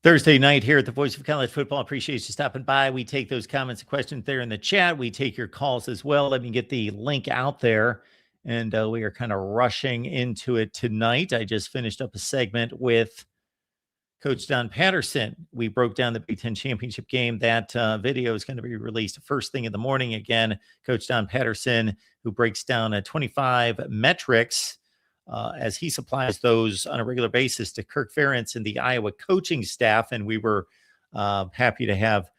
Thursday night here at the Voice of College Football. Appreciate you stopping by. We take those comments and questions there in the chat. We take your calls as well. Let me get the link out there. And we are kind of rushing into it tonight. I just finished up a segment with Coach Don Patterson. We broke down the Big Ten championship game. That video is going to be released first thing in the morning. Again, Coach Don Patterson, who breaks down 25 metrics as he supplies those on a regular basis to Kirk Ferentz and the Iowa coaching staff. And we were happy to have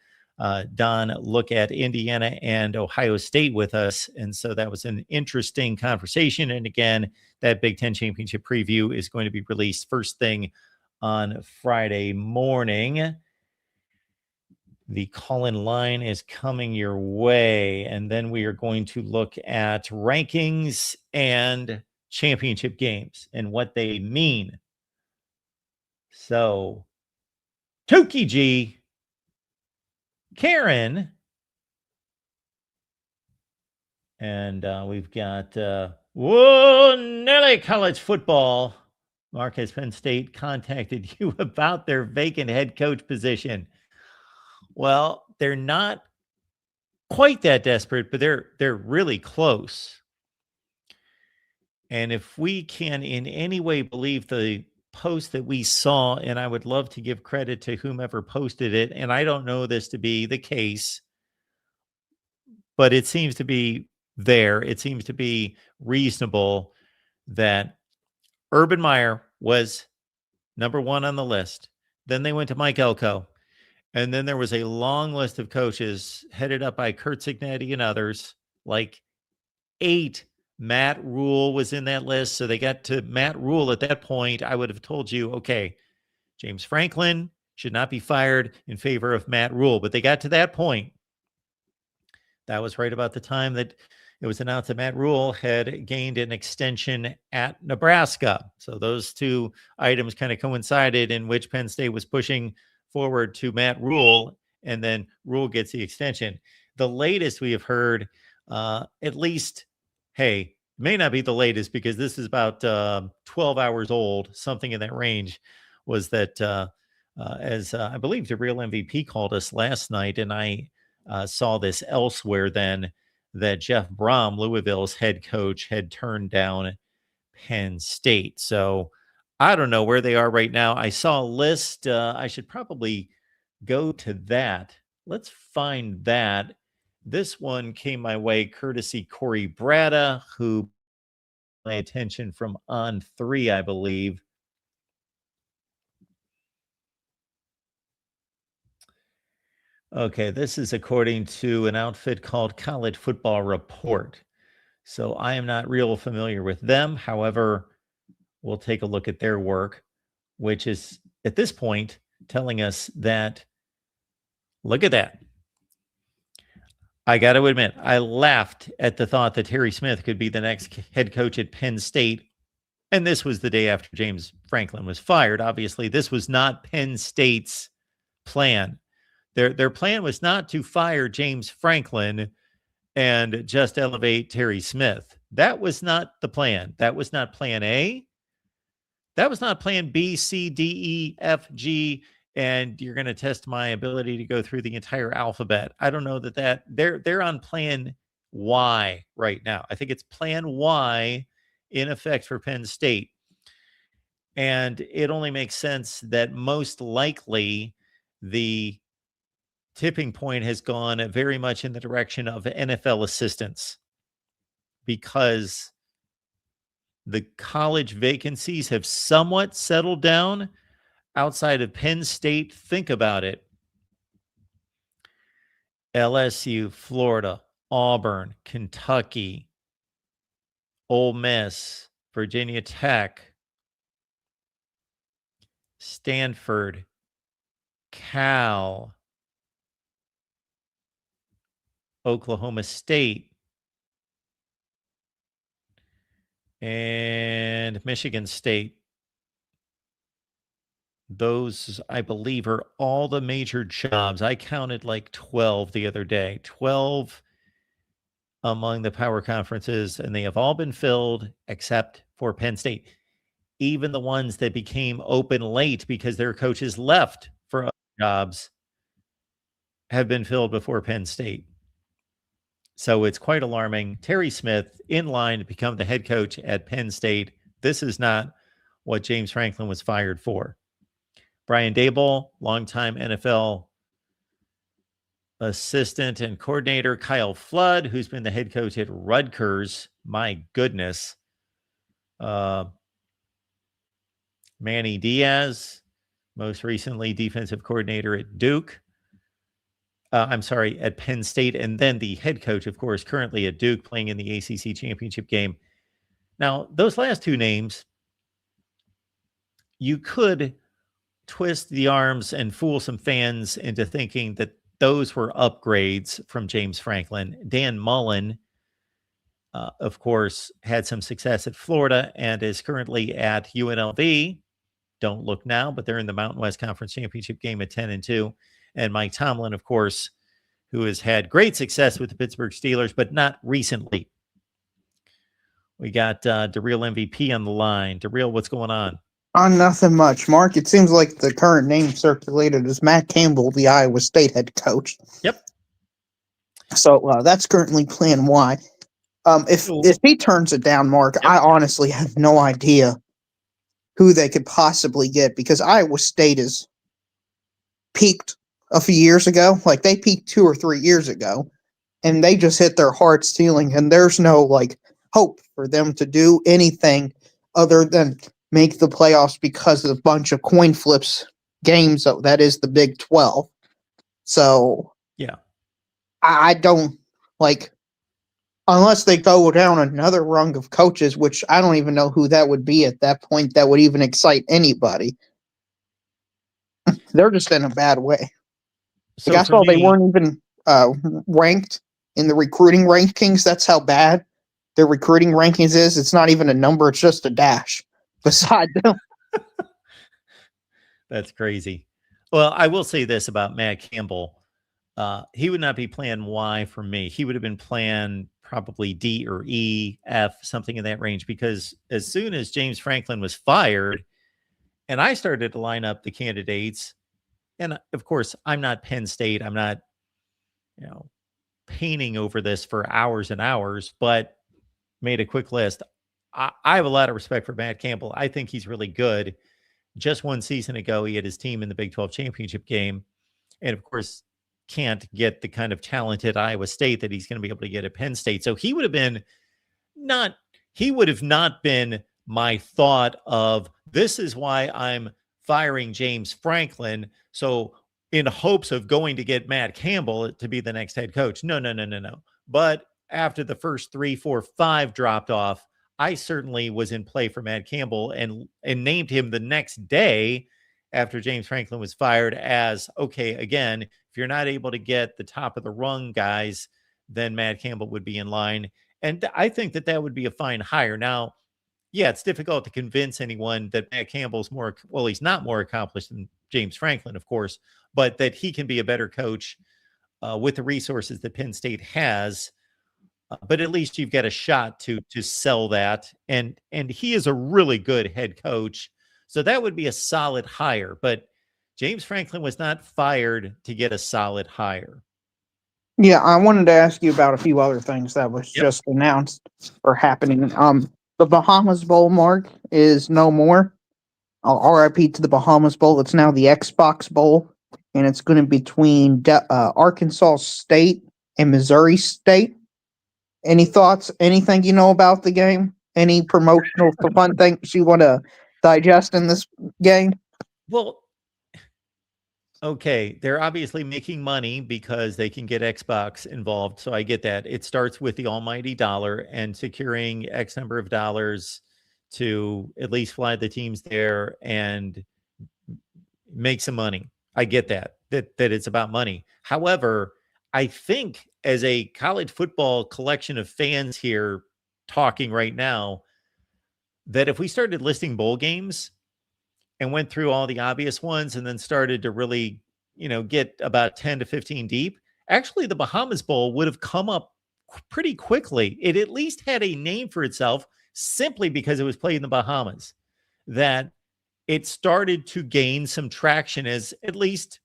Don look at Indiana and Ohio State with us. And so that was an interesting conversation. And again, that Big Ten championship preview is going to be released first thing on Friday morning. The call-in line is coming your way. And then we are going to look at rankings and championship games and what they mean. So, Toki G, Karen, and we've got Nelly College Football. Mark, has Penn State contacted you about their vacant head coach position? Well, they're not quite that desperate, but they're really close. And if we can in any way believe the post that we saw, and I would love to give credit to whomever posted it, and I don't know this to be the case, but it seems to be there. It seems to be reasonable that Urban Meyer was number one on the list. Then they went to Mike Elko. And then there was a long list of coaches headed up by Kurt Cignetti and others, like 8. Matt Rule was in that list. So they got to Matt Rule at that point. I would have told you, okay, James Franklin should not be fired in favor of Matt Rule. But they got to that point. That was right about the time that it was announced that Matt Rule had gained an extension at Nebraska. So those two items kind of coincided, in which Penn State was pushing forward to Matt Rule, and then Rule gets the extension. The latest we have heard, at least, hey, may not be the latest because this is about 12 hours old, something in that range, was that as I believe the Real MVP called us last night, and I saw this elsewhere then, that Jeff Brom, Louisville's head coach, had turned down Penn State. So I don't know where they are right now. I saw a list. I should probably go to that. Let's find that. This one came my way courtesy Corey Bratta, who my attention from On3, I believe. Okay, this is according to an outfit called College Football Report. So I am not real familiar with them. However, we'll take a look at their work, which is at this point telling us that, look at that. I got to admit, I laughed at the thought that Terry Smith could be the next head coach at Penn State. And this was the day after James Franklin was fired. Obviously, this was not Penn State's plan. Their plan was not to fire James Franklin and just elevate Terry Smith. That was not the plan. That was not plan A. That was not plan B, C, D, E, F, G, and you're going to test my ability to go through the entire alphabet. I don't know that they're on plan Y right now. I think it's plan Y in effect for Penn State. And it only makes sense that most likely the tipping point has gone very much in the direction of NFL assistants, because the college vacancies have somewhat settled down outside of Penn State. Think about it. LSU, Florida, Auburn, Kentucky, Ole Miss, Virginia Tech, Stanford, Cal, Oklahoma State, and Michigan State. Those, I believe, are all the major jobs. I counted like 12 the other day, 12 among the power conferences, and they have all been filled except for Penn State. Even the ones that became open late because their coaches left for other jobs have been filled before Penn State. So it's quite alarming. Terry Smith in line to become the head coach at Penn State. This is not what James Franklin was fired for. Brian Daboll, longtime NFL assistant and coordinator. Kyle Flood, who's been the head coach at Rutgers. My goodness. Manny Diaz, most recently defensive coordinator at Duke. At Penn State, and then the head coach, of course, currently at Duke, playing in the ACC championship game. Now, those last two names, you could twist the arms and fool some fans into thinking that those were upgrades from James Franklin. Dan Mullen, of course, had some success at Florida and is currently at UNLV. Don't look now, but they're in the Mountain West Conference Championship game at 10-2. And Mike Tomlin, of course, who has had great success with the Pittsburgh Steelers, but not recently. We got DeReal MVP on the line. DeReal, what's going on? Nothing much, Mark. It seems like the current name circulated as Matt Campbell, the Iowa State head coach. Yep. So that's currently Plan Y. If he turns it down, Mark, yep. I honestly have no idea who they could possibly get, because Iowa State is peaked a few years ago. Like, they peaked 2 or 3 years ago, and they just hit their hard ceiling, and there's no hope for them to do anything other than make the playoffs because of a bunch of coin flips games. That is the Big 12. So yeah, I don't unless they go down another rung of coaches, which I don't even know who that would be at that point that would even excite anybody. They're just in a bad way. So I saw they weren't even ranked in the recruiting rankings. That's how bad their recruiting rankings is. It's not even a number. It's just a dash beside them. That's crazy. Well, I will say this about Matt Campbell. He would not be plan Y for me. He would have been plan probably D or E, F, something in that range, because as soon as James Franklin was fired and I started to line up the candidates, and of course, I'm not Penn State. I'm not, painting over this for hours and hours, but made a quick list. I have a lot of respect for Matt Campbell. I think he's really good. Just one season ago, he had his team in the Big 12 championship game. And of course, can't get the kind of talented Iowa State that he's going to be able to get at Penn State. So he would have not been my thought of, this is why I'm firing James Franklin, so in hopes of going to get Matt Campbell to be the next head coach. No. But after the first 3, 4, 5 dropped off, I certainly was in play for Matt Campbell and named him the next day after James Franklin was fired as, okay, again, if you're not able to get the top of the rung guys, then Matt Campbell would be in line. And I think that would be a fine hire. Now, yeah, it's difficult to convince anyone that Matt Campbell's he's not more accomplished than James Franklin, of course, but that he can be a better coach with the resources that Penn State has. But at least you've got a shot to sell that. And he is a really good head coach. So that would be a solid hire. But James Franklin was not fired to get a solid hire. Yeah, I wanted to ask you about a few other things that was just announced or happening. The Bahamas Bowl, Mark, is no more. RIP to the Bahamas Bowl. It's now the Xbox Bowl, and it's going to be between Arkansas State and Missouri State. Any thoughts? Anything you know about the game? Any promotional fun things you want to digest in this game? Well, okay, they're obviously making money because they can get Xbox involved. So I get that. It starts with the almighty dollar and securing X number of dollars to at least fly the teams there and make some money. I get that it's about money. However, I think as a college football collection of fans here talking right now, that if we started listing bowl games and went through all the obvious ones and then started to really, get about 10 to 15 deep, actually the Bahamas Bowl would have come up pretty quickly. It at least had a name for itself simply because it was played in the Bahamas. That it started to gain some traction as at least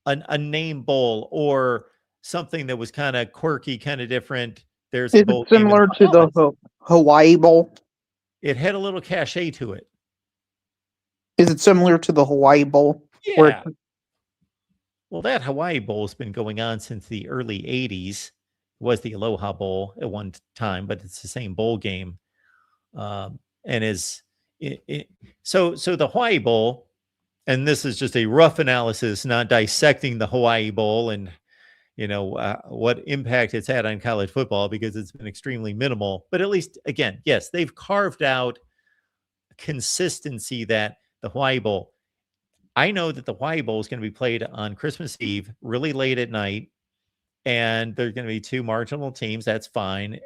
a name bowl or something that was kind of quirky, kind of different. There's a Is it bowl game in the similar to the Bahamas. Hawaii Bowl? It had a little cachet to it. Is it similar to the Hawaii Bowl? Yeah. Well, that Hawaii Bowl has been going on since the early 80s. It was the Aloha Bowl at one time, but it's the same bowl game. And is so the Hawaii Bowl, and this is just a rough analysis, not dissecting the Hawaii Bowl and what impact it's had on college football, because it's been extremely minimal. But at least, again, yes, they've carved out consistency that the Hawaii Bowl. I know that the Hawaii Bowl is going to be played on Christmas Eve, really late at night, and there's going to be two marginal teams. That's fine.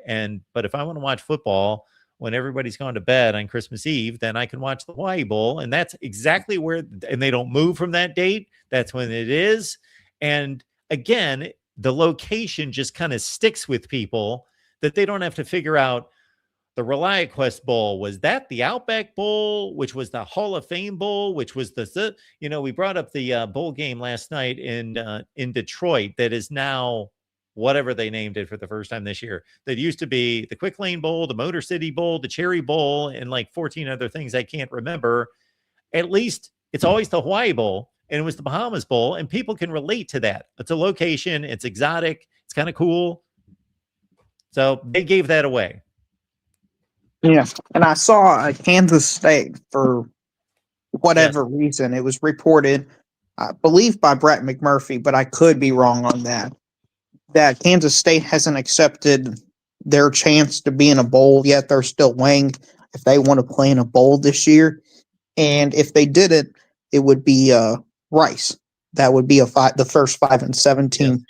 But if I want to watch football when everybody's gone to bed on Christmas Eve, then I can watch the Hawaii Bowl, and that's exactly where. And they don't move from that date. That's when it is. And again, the location just kind of sticks with people, that they don't have to figure out. The ReliaQuest Bowl, was that the Outback Bowl, which was the Hall of Fame Bowl, which was we brought up the bowl game last night in Detroit that is now whatever they named it for the first time this year. That used to be the Quick Lane Bowl, the Motor City Bowl, the Cherry Bowl, and like 14 other things I can't remember. At least it's always the Hawaii Bowl, and it was the Bahamas Bowl, and people can relate to that. It's a location, it's exotic, it's kind of cool. So they gave that away. Yeah, and I saw Kansas State, for whatever reason, it was reported, I believe by Brett McMurphy, but I could be wrong on that Kansas State hasn't accepted their chance to be in a bowl yet. They're still weighing if they want to play in a bowl this year. And if they did it, it would be Rice. That would be the first 5-7 team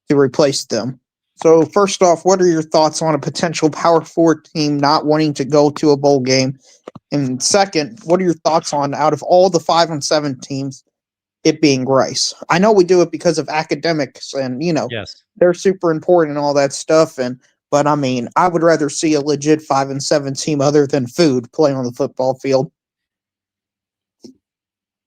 to replace them. So first off, what are your thoughts on a potential Power 4 team not wanting to go to a bowl game? And second, what are your thoughts on, out of all the 5-7 teams, it being Rice? I know we do it because of academics and, they're super important and all that stuff. But I mean, I would rather see a legit 5-7 team other than food play on the football field.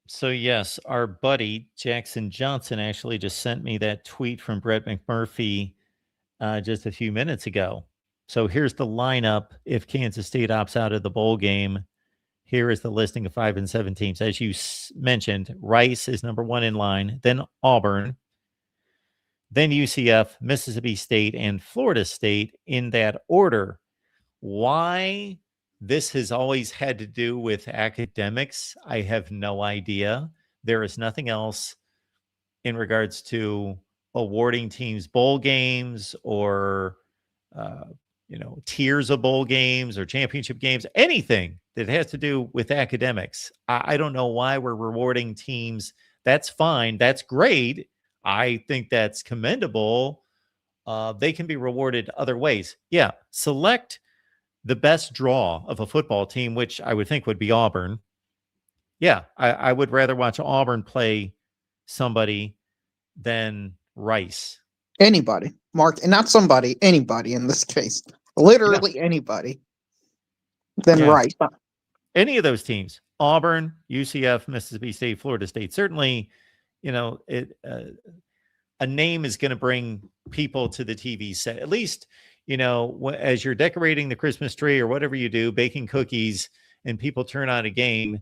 So yes, our buddy Jackson Johnson actually just sent me that tweet from Brett McMurphy just a few minutes ago. So here's the lineup if Kansas State opts out of the bowl game. Here is the listing of 5-7 teams. As you mentioned, Rice is number 1 in line, then Auburn, then UCF, Mississippi State, and Florida State in that order. Why this has always had to do with academics, I have no idea. There is nothing else in regards to awarding teams bowl games or tiers of bowl games or championship games, anything that has to do with academics. I don't know why we're rewarding teams. That's fine. That's great. I think that's commendable. They can be rewarded other ways. Yeah. Select the best draw of a football team, which I would think would be Auburn. Yeah. I would rather watch Auburn play somebody than Rice. Anybody, Mark, and not somebody, anybody in this case. Literally anybody. Then Rice. Any of those teams. Auburn, UCF, Mississippi State, Florida State. Certainly, a name is going to bring people to the TV set. At least, as you're decorating the Christmas tree or whatever you do, baking cookies, and people turn on a game,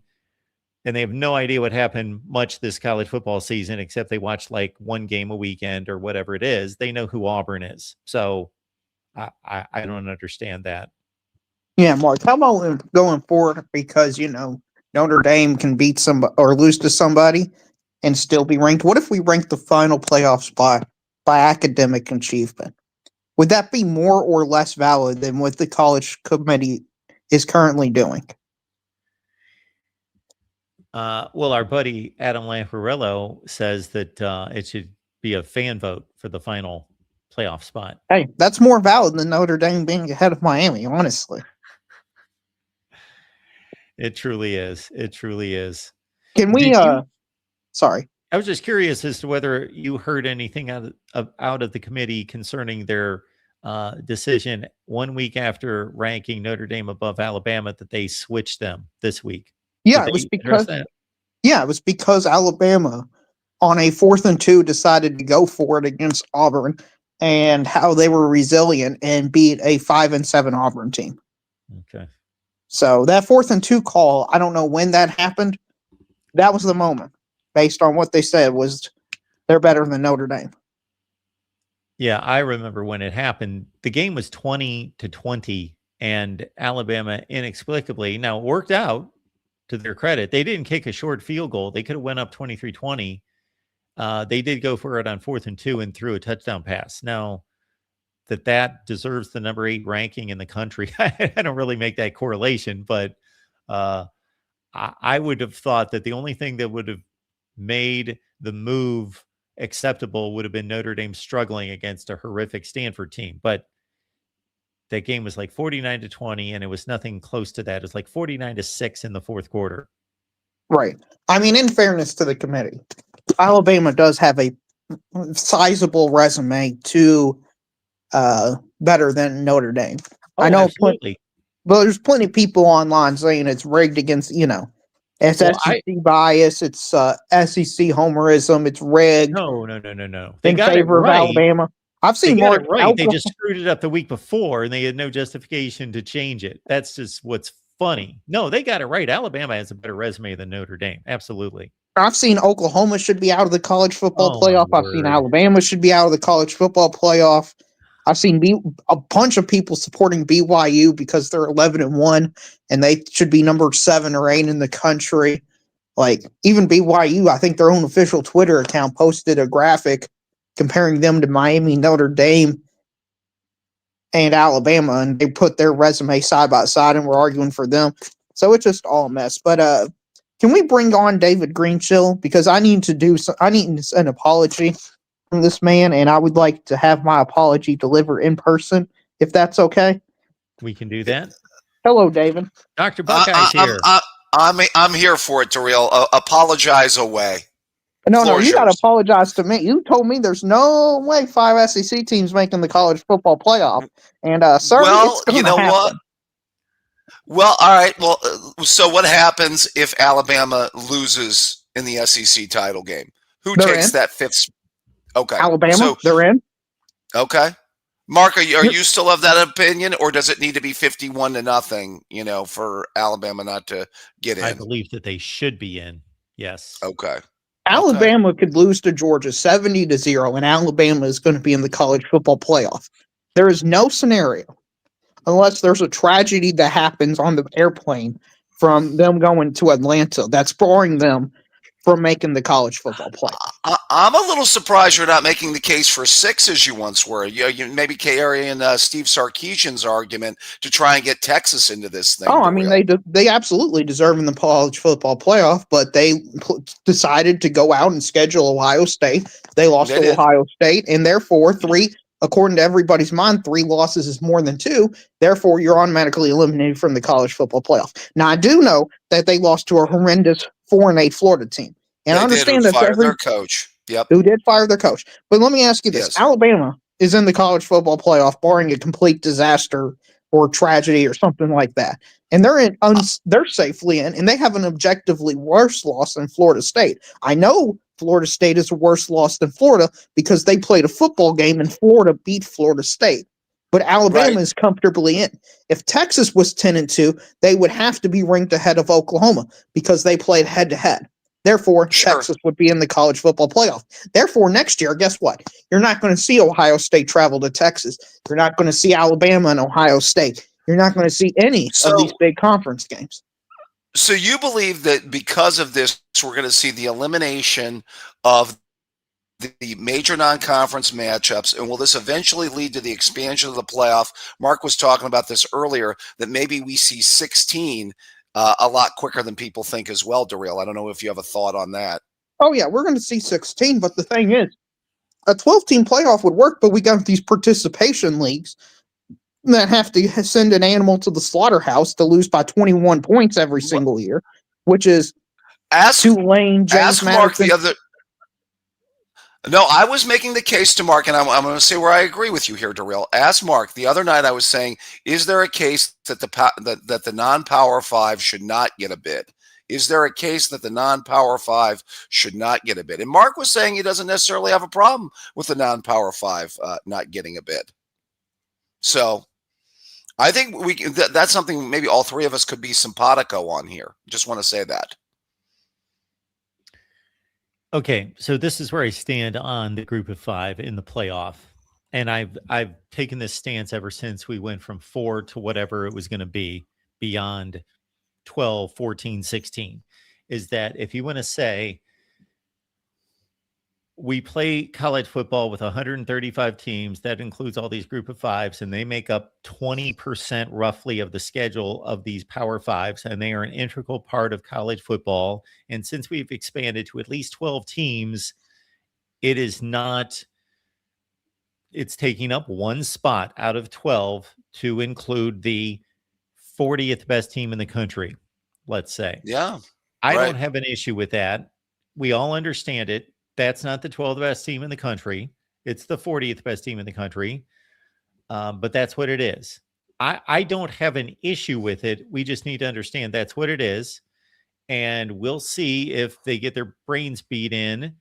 and they have no idea what happened much this college football season, except they watch like one game a weekend or whatever it is. They know who Auburn is. So I don't understand that. Yeah, Mark, how about going forward? Because, Notre Dame can beat somebody or lose to somebody and still be ranked. What if we rank the final playoff spot by academic achievement? Would that be more or less valid than what the college committee is currently doing? Well, our buddy Adam Lamparello says that it should be a fan vote for the final playoff spot. Hey, that's more valid than Notre Dame being ahead of Miami, honestly. It truly is. It truly is. Can we, sorry. I was just curious as to whether you heard anything out of the committee concerning their decision 1 week after ranking Notre Dame above Alabama that they switched them this week. Yeah, Did it was they address because that? yeah, it was because Alabama on a 4th and 2 decided to go for it against Auburn, and how they were resilient and beat a 5-7 Auburn team. Okay. So that 4th and 2 call, I don't know when that happened. That was the moment, based on what they said, was they're better than Notre Dame. Yeah, I remember when it happened. The game was 20-20, and Alabama inexplicably, now it worked out to their credit. They didn't kick a short field goal. They could have went up 23-20. They did go for it on 4th and 2 and threw a touchdown pass. Now, that deserves the number 8 ranking in the country. I don't really make that correlation, but I would have thought that the only thing that would have made the move acceptable would have been Notre Dame struggling against a horrific Stanford team. But that game was like 49-20, and it was nothing close to that. It was like 49-6 in the fourth quarter. Right. I mean, in fairness to the committee, Alabama does have a sizable resume to better than Notre Dame. I Oh, know, absolutely. but there's plenty of people online saying it's rigged against, it's Well, SEC bias, it's SEC homerism, it's rigged no. They in got it favor of right. Alabama. I've They seen got more it right. They just screwed it up the week before, and they had no justification to change it. That's just what's funny. No, they got it right. Alabama has a better resume than Notre Dame. Absolutely. I've seen Oklahoma should be out of the college football Oh, my playoff. I've seen word. Alabama should be out of the college football playoff. I've seen a bunch of people supporting BYU because they're 11-1 and they should be number 7 or 8 in the country. Like, even BYU, I think their own official Twitter account posted a graphic comparing them to Miami, Notre Dame, and Alabama, and they put their resume side by side and were arguing for them. So it's just all a mess. But can we bring on David Greensill, because I need an apology from this man, and I would like to have my apology delivered in person, if that's okay. We can do that. Hello, David. Dr. Buckeye's here. I'm here for it, Darrell. Apologize away. No, you got to apologize to me. You told me there's no way 5 SEC teams making the college football playoff, and sir, well, it's you know happen. what? Well, all right. Well, so what happens if Alabama loses in the SEC title game? Who takes that 5th? Okay, Alabama. So they're in. Okay, Mark, are you still of that opinion, or does it need to be 51-0? For Alabama not to get in? I believe that they should be in. Yes. Okay. Alabama could lose to Georgia 70-0, and Alabama is going to be in the college football playoff. There is no scenario, unless there's a tragedy that happens on the airplane from them going to Atlanta, that's barring them from making the college football playoff. I'm a little surprised you're not making the case for 6 as you once were. You maybe carrying Steve Sarkisian's argument to try and get Texas into this thing. Oh, I mean, they absolutely deserve in the college football playoff, but they decided to go out and schedule Ohio State. They lost to Ohio State, and therefore according to everybody's mind, 3 losses is more than 2. Therefore, you're automatically eliminated from the college football playoff. Now, I do know that they lost to a horrendous 4-8 Florida team. And I understand that their coach. Yep. Who did fire their coach. But let me ask you this. Yes. Alabama is in the college football playoff, barring a complete disaster or tragedy or something like that. And they're safely in, and they have an objectively worse loss than Florida State. I know Florida State is a worse loss than Florida because they played a football game and Florida beat Florida State. But Alabama is comfortably in. If Texas was 10-2, they would have to be ranked ahead of Oklahoma because they played head-to-head. Therefore, Texas would be in the college football playoff. Therefore, next year, guess what? You're not going to see Ohio State travel to Texas. You're not going to see Alabama and Ohio State. You're not going to see any of these big conference games. So you believe that because of this, we're going to see the elimination of the major non-conference matchups, and will this eventually lead to the expansion of the playoff? Mark was talking about this earlier, that maybe we see 16 a lot quicker than people think as well, Darrell. I don't know if you have a thought on that. Oh, yeah, we're going to see 16, but the thing is, a 12-team playoff would work, but we got these participation leagues that have to send an animal to the slaughterhouse to lose by 21 points every single year, which is Tulane, James Madison. Mark the other. No, I was making the case to Mark, and I'm going to say where I agree with you here, Darrell. Ask Mark. The other night I was saying, is there a case that the non-Power 5 should not get a bid? Is there a case that the non-Power 5 should not get a bid? And Mark was saying he doesn't necessarily have a problem with the non-Power 5 not getting a bid. So I think that's something maybe all three of us could be simpatico on here. Just want to say that. Okay, so this is where I stand on the group of 5 in the playoff. And I've taken this stance ever since we went from 4 to whatever it was going to be beyond 12, 14, 16, is that if you want to say we play college football with 135 teams, that includes all these group of 5s, and they make up 20% roughly of the schedule of these Power 5s, and they are an integral part of college football. And since we've expanded to at least 12 teams, it's taking up one spot out of 12 to include the 40th best team in the country, let's say. Yeah. I don't have an issue with that. We all understand it. That's not the 12th best team in the country. It's the 40th best team in the country. But that's what it is. I don't have an issue with it. We just need to understand that's what it is. And we'll see if they get their brains beat in.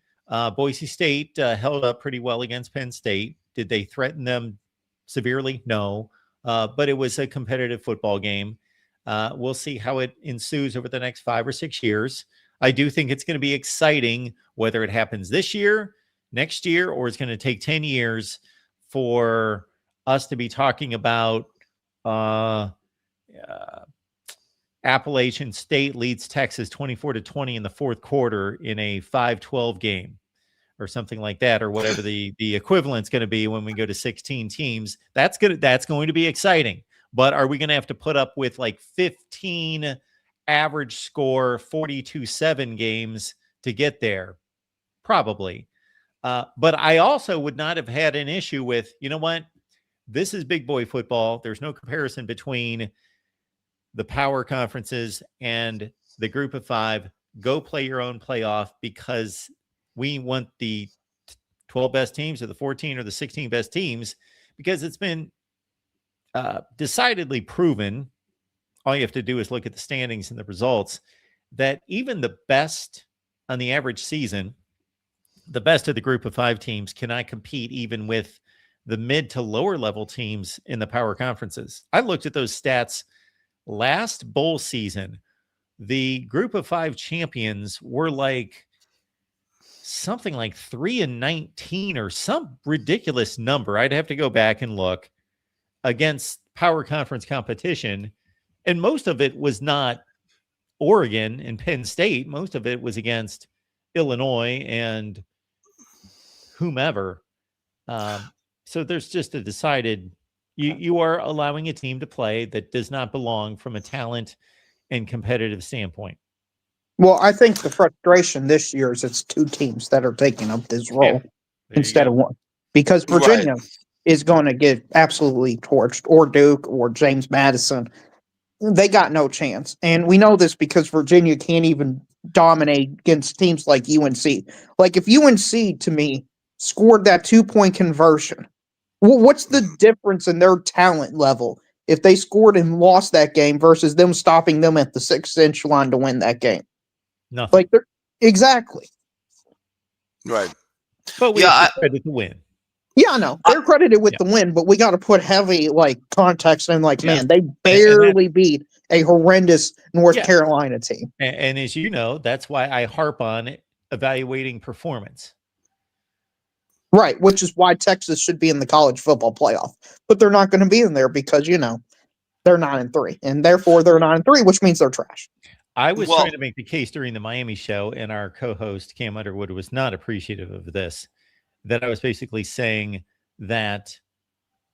Boise State held up pretty well against Penn State. Did they threaten them severely? No. But it was a competitive football game. We'll see how it ensues over the next 5 or 6 years. I do think it's going to be exciting, whether it happens this year, next year, or it's going to take 10 years for us to be talking about Appalachian State leads Texas 24-20 in the fourth quarter in a 5-12 game or something like that, or whatever the equivalent's going to be when we go to 16 teams. That's going to be exciting. But are we going to have to put up with like 15 average score 42-7 games to get there? Probably. But I also would not have had an issue with, you know what? This is big boy football. There's no comparison between the power conferences and the group of 5. Go play your own playoff, because we want the 12 best teams or the 14 or the 16 best teams, because it's been decidedly proven. All you have to do is look at the standings and the results, that even the best on the average season, the best of the group of 5 teams, cannot compete even with the mid to lower level teams in the power conferences. I looked at those stats last bowl season. The group of 5 champions were like something like 3-19 or some ridiculous number. I'd have to go back and look, against power conference competition. And most of it was not Oregon and Penn State. Most of it was against Illinois and whomever. So there's just a decided, you are allowing a team to play that does not belong from a talent and competitive standpoint. Well, I think the frustration this year is it's 2 teams that are taking up this role instead of one, because Virginia is going to get absolutely torched, or Duke or James Madison. They got no chance. And we know this because Virginia can't even dominate against teams like UNC. Like, if UNC, to me, scored that 2-point conversion, what's the difference in their talent level if they scored and lost that game versus them stopping them at the 6-inch line to win that game? Nothing. Like, exactly. Right. But we have to credit the win. Yeah, I know. They're credited with the win, but we got to put heavy context in. Man, they barely beat a horrendous North Carolina team. And as you know, that's why I harp on evaluating performance. Right, which is why Texas should be in the college football playoff. But they're not going to be in there because, they're 9-3. And therefore, they're 9-3, which means they're trash. I was trying to make the case during the Miami show, and our co-host, Cam Underwood, was not appreciative of this, that I was basically saying that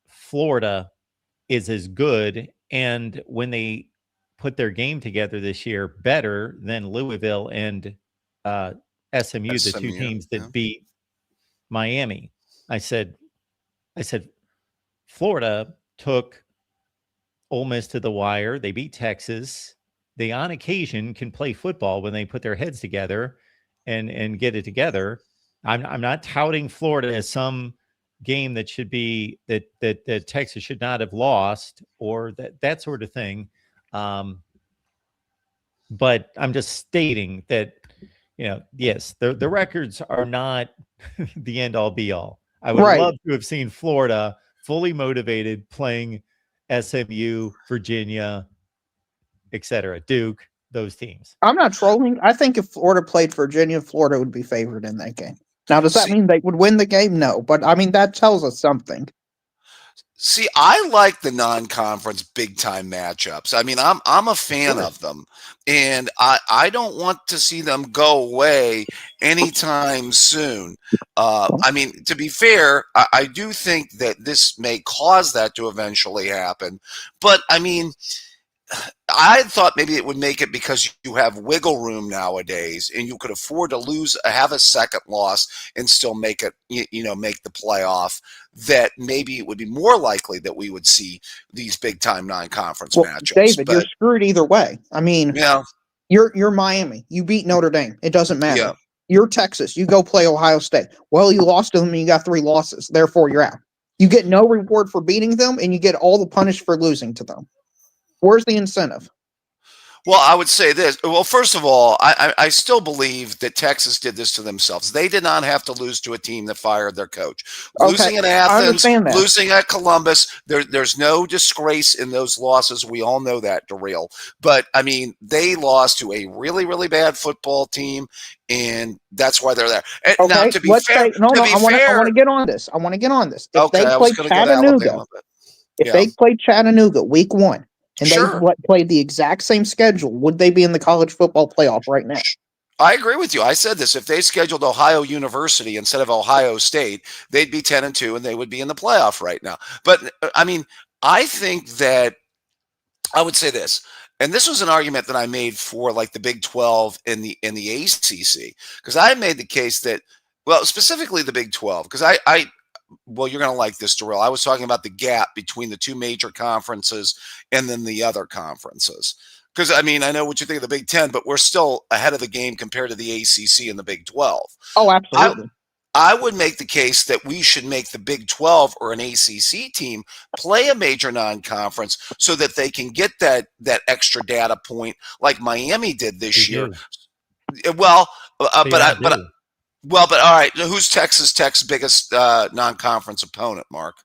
Florida is as good, and when they put their game together this year, better than Louisville and SMU, the 2 teams that beat Miami. I said, Florida took Ole Miss to the wire. They beat Texas. They, on occasion, can play football when they put their heads together and get it together. I'm not touting Florida as some game that should be that Texas should not have lost, or that sort of thing. but I'm just stating that, yes, the records are not the end all be all. I would Right. love to have seen Florida fully motivated playing SMU, Virginia, etc., Duke, those teams. I'm not trolling. I think if Florida played Virginia, Florida would be favored in that game. Now, does that See, mean they would win the game? No, but I mean that tells us something. See, I like the non-conference big-time matchups. I mean, I'm a fan Sure. of them, and I don't want to see them go away anytime soon. I mean, to be fair, I do think that this may cause that to eventually happen, but I mean, I thought maybe it would make it because you have wiggle room nowadays, and you could afford to have a second loss, and still make it, make the playoff. That maybe it would be more likely that we would see these big time non-conference Well, matchups. David, you're But screwed either way. I mean, yeah, you're Miami. You beat Notre Dame. It doesn't matter. yeah. You're Texas. You go play Ohio State. Well, you lost to them and you got 3 losses. Therefore, you're out. You get no reward for beating them, and you get all the punish for losing to them. Where's the incentive? Well, I would say this. Well, first of all, I still believe that Texas did this to themselves. They did not have to lose to a team that fired their coach. Losing at I Athens, understand that. losing at Columbus, there's no disgrace in those losses. We all know that, Darrell. But, I mean, they lost to a really, really bad football team, and that's why they're there. And Okay, now, to be let's fair, say no. I want fair, to get on this. I want to get on this. If okay, they I was played going to go to Chattanooga, Alabama. But if yeah, they played Chattanooga week 1, and they sure. played the exact same schedule, would they be in the college football playoff right now? I agree with you. I said this. If they scheduled Ohio University instead of Ohio State, they'd be 10-2 and they would be in the playoff right now. But I mean, I think that I would say this, and this was an argument that I made for like the Big 12 and the ACC, because I made the case that, well, specifically the Big 12, because well, you're going to like this, Darrell. I was talking about the gap between the two major conferences and then the other conferences. Because, I mean, I know what you think of the Big 10, but we're still ahead of the game compared to the ACC and the Big 12. Oh, I, absolutely. I would make the case that we should make the Big 12 or an ACC team play a major non-conference so that they can get that extra data point like Miami did this year. Well, but all right, who's Texas Tech's biggest non-conference opponent, Mark?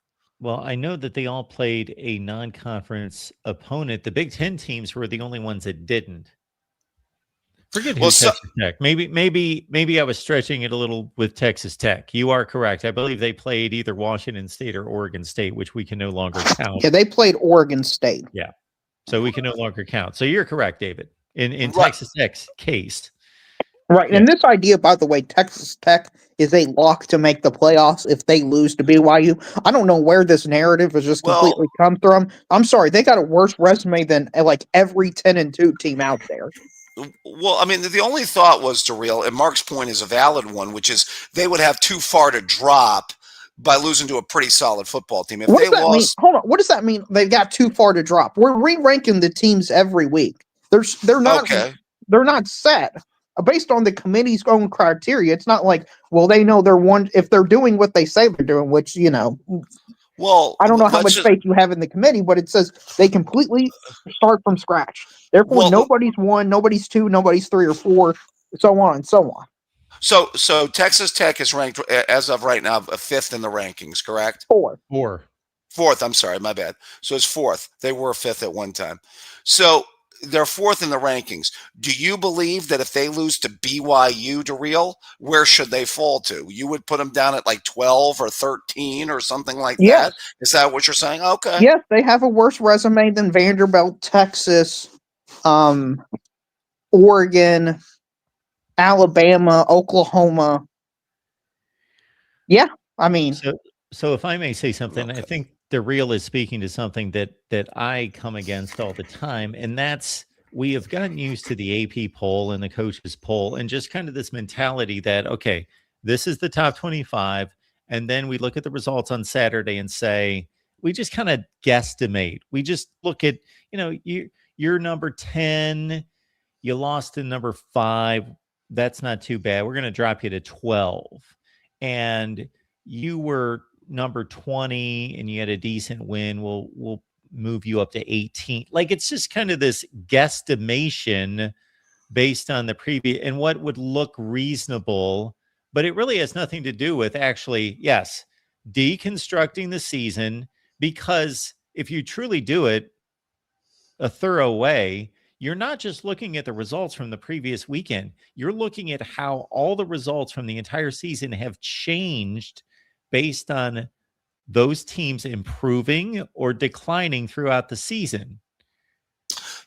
Well, I know that they all played a non-conference opponent. The Big Ten teams were the only ones that didn't. Forget who Texas Tech. Maybe I was stretching it a little with Texas Tech. You are correct. I believe they played either Washington State or Oregon State, which we can no longer count. Yeah, they played Oregon State. Yeah, so we can no longer count. So you're correct, David. In Right. Texas Tech's case. Right. And this idea, by the way, Texas Tech is a lock to make the playoffs if they lose to BYU. I don't know where this narrative has just completely come from. I'm sorry, they got a worse resume than like every 10-2 team out there. Well, I mean, the only thought was, Darrell, and Mark's point is a valid one, which is they would have too far to drop by losing to a pretty solid football team. If what they does that lost, mean? Hold on. What does that mean? They've got too far to drop. We're re-ranking the teams every week. They're not okay. They're not set based on the committee's own criteria. It's not like, well, they know they're one if they're doing what they say they're doing, which Well, I don't know how much faith you have in the committee, but it says they completely start from scratch. Therefore, nobody's 1, nobody's 2, nobody's 3 or 4, so on and so on. So Texas Tech is ranked as of right now 5th in the rankings, correct? 4. 4th. I'm sorry, my bad. So it's 4th. They were 5th at one time. So they're 4th in the rankings. Do you believe that if they lose to BYU, Darrell, where should they fall to? You would put them down at like 12 or 13 or something like that? Is that what you're saying? Okay. Yes, they have a worse resume than Vanderbilt, Texas, Oregon, Alabama, Oklahoma. Yeah, I mean. So if I may say something, I think Darrell is speaking to something that I come against all the time, and that's we have gotten used to the AP poll and the coaches poll and just kind of this mentality that, okay, this is the top 25, and then we look at the results on Saturday and say, we just kind of guesstimate. We just look at, you're number 10, you lost to number 5. That's not too bad. We're going to drop you to 12. And you were number 20 and you had a decent win. We'll move you up to 18. Like, it's just kind of this guesstimation based on the previous and what would look reasonable, but it really has nothing to do with actually, yes, deconstructing the season, because if you truly do it a thorough way, you're not just looking at the results from the previous weekend. You're looking at how all the results from the entire season have changed based on those teams improving or declining throughout the season.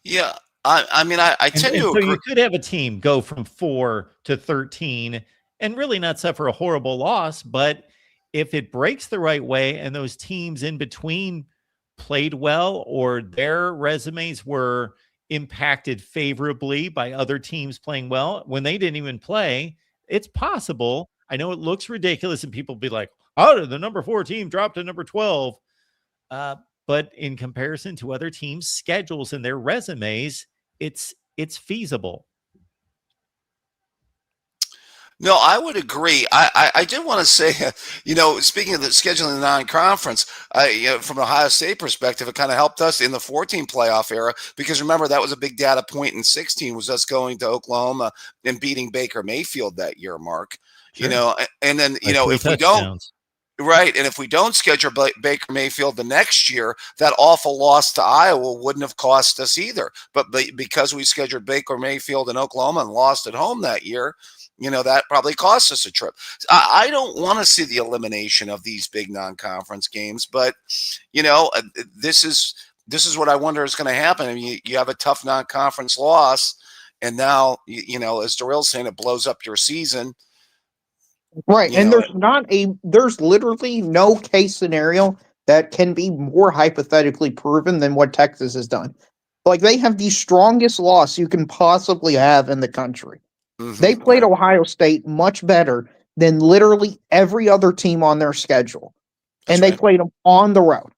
Yeah. I mean, I tend And to so agree. you could have a team go from 4 to 13 and really not suffer a horrible loss. But if it breaks the right way and those teams in between played well, or their resumes were impacted favorably by other teams playing well when they didn't even play, it's possible. I know it looks ridiculous and people be like, how did the number 4 team drop to number 12? Uh, but in comparison to other teams' schedules and their resumes, it's feasible. No, I would agree. I did want to say, speaking of the scheduling the non-conference, from an Ohio State perspective, it kind of helped us in the 14 playoff era, because remember, that was a big data point in 16, was us going to Oklahoma and beating Baker Mayfield that year, Mark. Sure. And then, By 3 if we don't, touchdowns. right, and if we don't schedule Baker Mayfield the next year, that awful loss to Iowa wouldn't have cost us either. But because we scheduled Baker Mayfield in Oklahoma and lost at home that year, that probably cost us a trip. I don't want to see the elimination of these big non-conference games, but this is what I wonder is going to happen. I mean, you have a tough non-conference loss, and now as Darrell's saying, it blows up your season. Right. And there's literally no case scenario that can be more hypothetically proven than what Texas has done. Like, they have the strongest loss you can possibly have in the country. They played Ohio State much better than literally every other team on their schedule. And they played them on the road.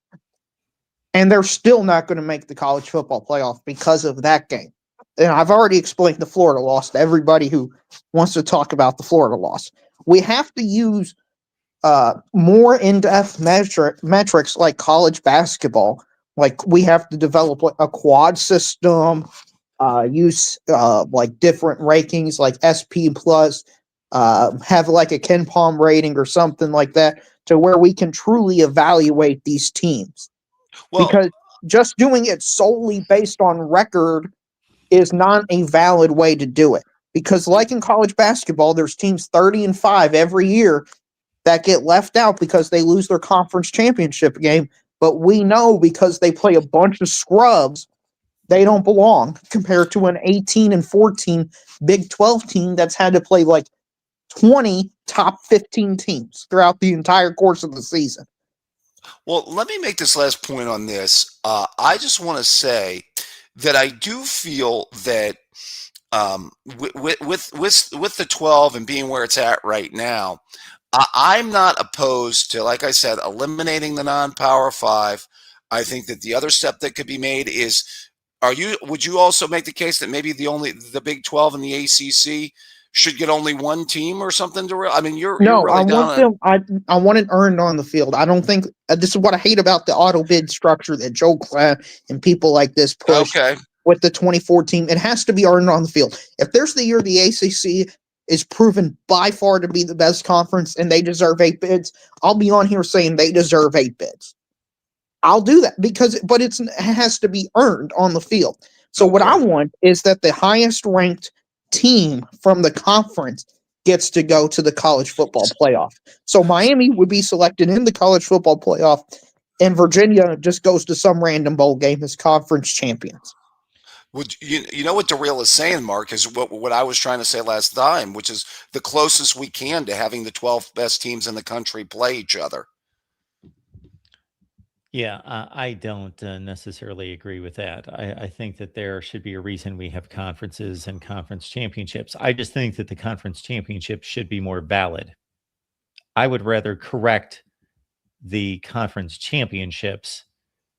And they're still not going to make the college football playoff because of that game. And I've already explained the Florida loss to everybody who wants to talk about the Florida loss. We have to use more in-depth metrics like college basketball. Like, we have to develop a quad system, use like different rankings like SP plus, have like a Ken Palm rating or something like that, to where we can truly evaluate these teams. Well, because just doing it solely based on record is not a valid way to do it. Because like in college basketball, there's teams 30-5 every year that get left out because they lose their conference championship game. But we know, because they play a bunch of scrubs, they don't belong, compared to an 18-14 Big 12 team that's had to play like 20 top 15 teams throughout the entire course of the season. Well, let me make this last point on this. I just want to say that I do feel that with the 12 and being where it's at right now, I'm not opposed to, like I said, eliminating the non-Power 5. I think that the other step that could be made is, would you also make the case that maybe the Big 12 and the ACC should get only one team or something I mean, you're really down. I want it earned on the field. I don't think this is what I hate about the auto bid structure that Joe Klatt and people like this push with the 2014. It has to be earned on the field. If there's the year the ACC is proven by far to be the best conference and they deserve 8 bids, I'll be on here saying they deserve 8 bids. I'll do that, but it has to be earned on the field. So what I want is that the highest ranked team from the conference gets to go to the college football playoff. So Miami would be selected in the college football playoff, and Virginia just goes to some random bowl game as conference champions. Would you know what Darrell is saying, Mark, is what I was trying to say last time, which is the closest we can to having the 12 best teams in the country play each other. Yeah, I don't necessarily agree with that. I think that there should be a reason we have conferences and conference championships. I just think that the conference championships should be more valid. I would rather correct the conference championships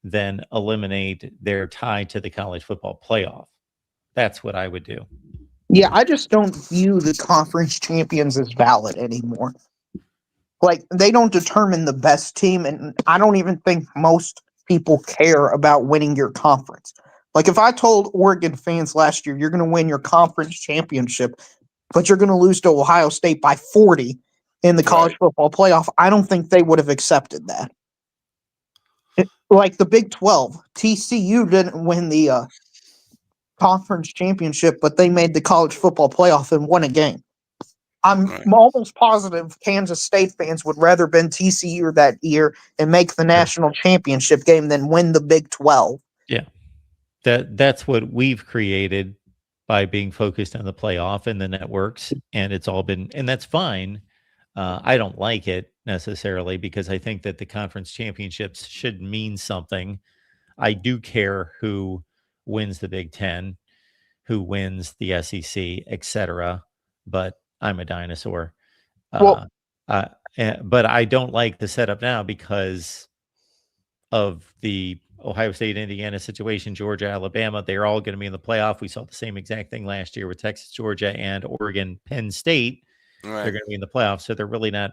than eliminate their tie to the college football playoff. That's what I would do. Yeah, I just don't view the conference champions as valid anymore. Like, they don't determine the best team, and I don't even think most people care about winning your conference. Like if I told Oregon fans last year, you're going to win your conference championship, but you're going to lose to Ohio State by 40 in the college football playoff, I don't think they would have accepted that. Like the Big 12, TCU didn't win the conference championship, but they made the college football playoff and won a game. I'm almost positive Kansas State fans would rather been TCU that year and make the national championship game than win the Big 12. Yeah. That's what we've created by being focused on the playoff and the networks, and it's all been, and that's fine. I don't like it necessarily because I think that the conference championships should mean something. I do care who wins the Big Ten, who wins the SEC, etc. But I'm a dinosaur. Well, But I don't like the setup now because of the Ohio State, Indiana situation, Georgia, Alabama. They're all going to be in the playoff. We saw the same exact thing last year with Texas, Georgia, and Oregon, Penn State. They're going to be in the playoffs. So they're really not,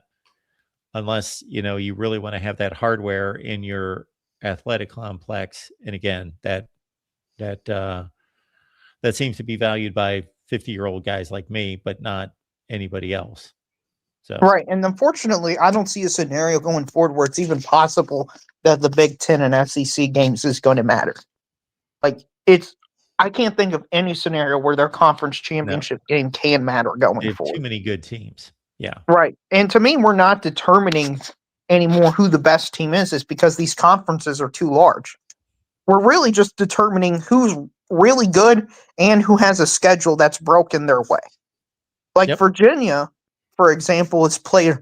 unless, you really want to have that hardware in your athletic complex. And again, that seems to be valued by 50-year-old guys like me, but not anybody else. So right. And unfortunately, I don't see a scenario going forward where it's even possible that the Big Ten and SEC games is going to matter. I can't think of any scenario where their conference championship game can matter going forward. Too many good teams. Yeah. Right. And to me, we're not determining anymore who the best team is because these conferences are too large. We're really just determining who's really good and who has a schedule that's broken their way. Like Virginia, for example, has played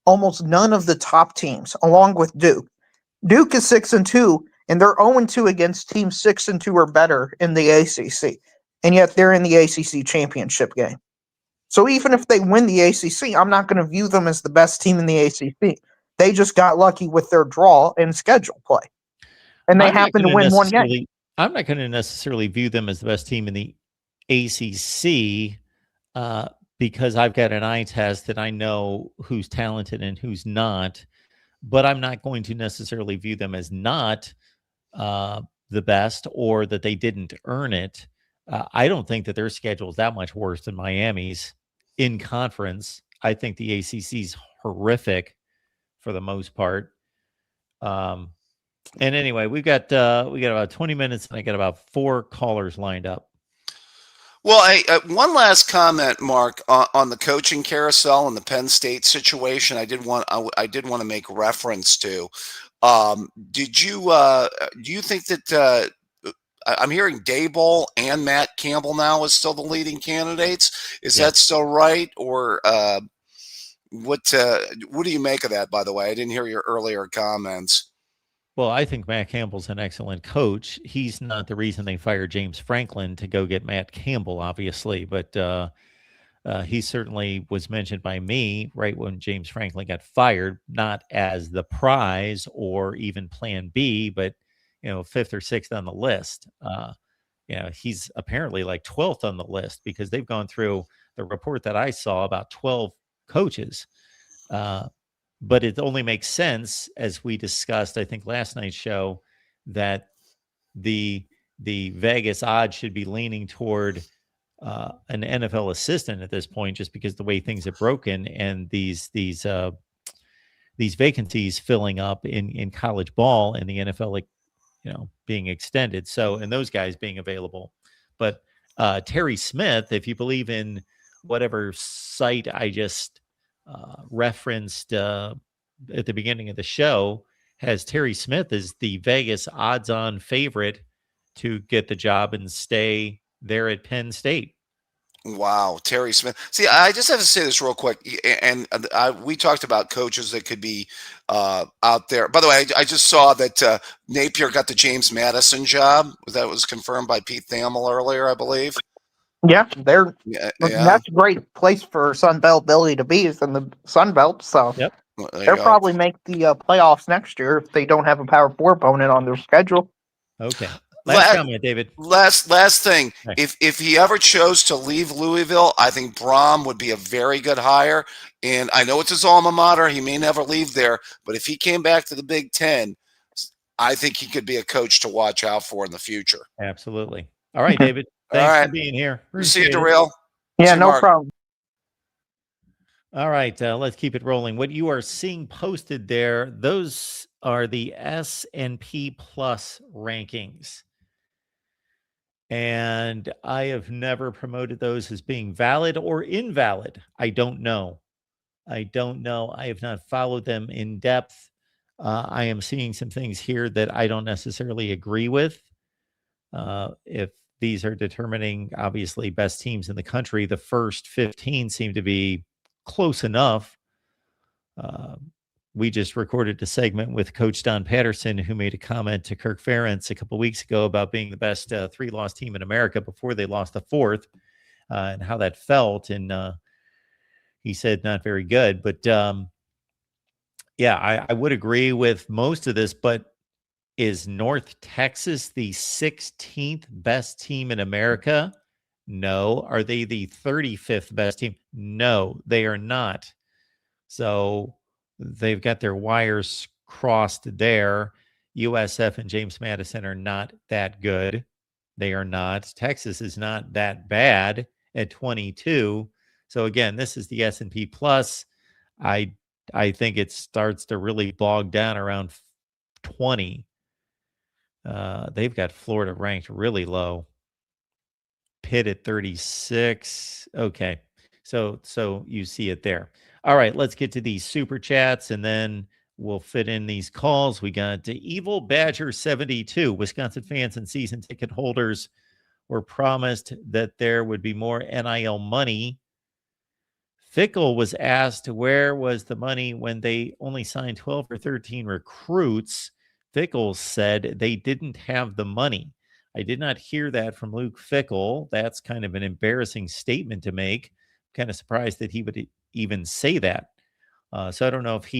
almost none of the top teams, along with Duke. Duke is 6-2, and they're 0-2 against teams 6-2 or better in the ACC, and yet they're in the ACC championship game. So even if they win the ACC, I'm not going to view them as the best team in the ACC. They just got lucky with their draw and schedule play, and they happen to win one game. I'm not going to necessarily view them as the best team in the ACC because I've got an eye test that I know who's talented and who's not, but I'm not going to necessarily view them as not the best or that they didn't earn it. I don't think that their schedule is that much worse than Miami's in conference. I think the ACC's horrific for the most part. And anyway, we got about 20 minutes, and I got about 4 callers lined up. Well, one last comment, Mark, on the coaching carousel and the Penn State situation. I did want to make reference to. Do you think that I'm hearing Daboll and Matt Campbell now is still the leading candidates? Is that still right, or what do you make of that? By the way, I didn't hear your earlier comments. Well, I think Matt Campbell's an excellent coach. He's not the reason they fired James Franklin to go get Matt Campbell, obviously, but he certainly was mentioned by me right when James Franklin got fired, not as the prize or even plan B, but 5th or 6th on the list. He's apparently like 12th on the list because they've gone through the report that I saw about 12 coaches. But it only makes sense, as we discussed, I think last night's show, that the Vegas odds should be leaning toward an NFL assistant at this point, just because the way things have broken and these vacancies filling up in college ball and the NFL, being extended. So, and those guys being available. But Terry Smith, if you believe in whatever site I just referenced at the beginning of the show, has Terry Smith as the Vegas odds-on favorite to get the job and stay there at Penn State. Wow, Terry Smith. See, I just have to say this real quick, and we talked about coaches that could be out there. By the way, I just saw that Napier got the James Madison job. That was confirmed by Pete Thamel earlier, I believe. Yeah, that's a great place for Sun Belt Billy to be, is in the Sun Belt. So they'll probably make the playoffs next year if they don't have a Power 4 opponent on their schedule. Okay. Last comment, David. Last thing. Right. If he ever chose to leave Louisville, I think Brom would be a very good hire. And I know it's his alma mater. He may never leave there. But if he came back to the Big Ten, I think he could be a coach to watch out for in the future. Absolutely. All right, David. All Thanks right. for being here. See you, Appreciate it. Darrell. Yeah, See you, no Mark. problem. All right, let's keep it rolling. What you are seeing posted there, those are the S&P Plus rankings. And I have never promoted those as being valid or invalid. I don't know. I have not followed them in depth. I am seeing some things here that I don't necessarily agree with. If these are determining, obviously, best teams in the country, the first 15 seem to be close enough. We just recorded a segment with Coach Don Patterson, who made a comment to Kirk Ferentz a couple weeks ago about being the best 3-loss team in America before they lost the fourth, and how that felt. And he said not very good. But yeah, I would agree with most of this. But is North Texas the 16th best team in America? No. Are they the 35th best team? No, they are not. So they've got their wires crossed there. USF and James Madison are not that good. They are not. Texas is not that bad at 22. So again, this is the S&P Plus. I think it starts to really bog down around 20. They've got Florida ranked really low. Pitt at 36. Okay. So you see it there. All right, let's get to these super chats and then we'll fit in these calls. We got Evil Badger 72. Wisconsin fans and season ticket holders were promised that there would be more NIL money. Fickle was asked where was the money when they only signed 12 or 13 recruits. Fickle said they didn't have the money. I did not hear that from Luke Fickle. That's kind of an embarrassing statement to make. I'm kind of surprised that he would even say that. So I don't know if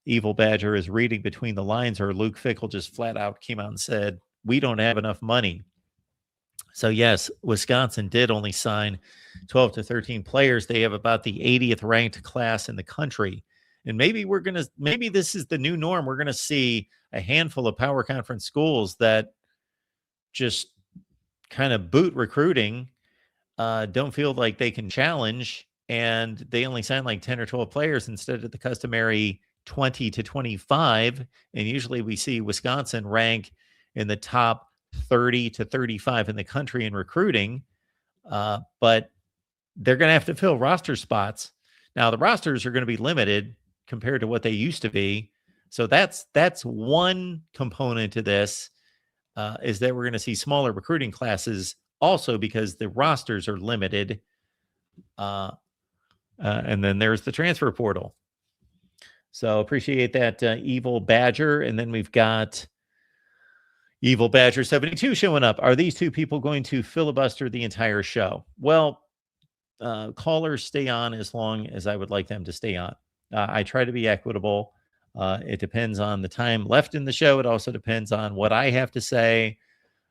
Evil Badger, is reading between the lines, or Luke Fickle just flat out came out and said, we don't have enough money. So yes, Wisconsin did only sign 12 to 13 players. They have about the 80th ranked class in the country. And maybe this is the new norm. We're going to see a handful of power conference schools that just kind of boot recruiting, don't feel like they can challenge, and they only sign like 10 or 12 players instead of the customary 20 to 25. And usually we see Wisconsin rank in the top 30 to 35 in the country in recruiting, but they're going to have to fill roster spots. Now, the rosters are going to be limited compared to what they used to be. So that's one component to this, is that we're going to see smaller recruiting classes also because the rosters are limited. And then there's the transfer portal. So appreciate that, Evil Badger. And then we've got Evil Badger 72 showing up. Are these two people going to filibuster the entire show? Well, callers stay on as long as I would like them to stay on. I try to be equitable. It depends on the time left in the show. It also depends on what I have to say.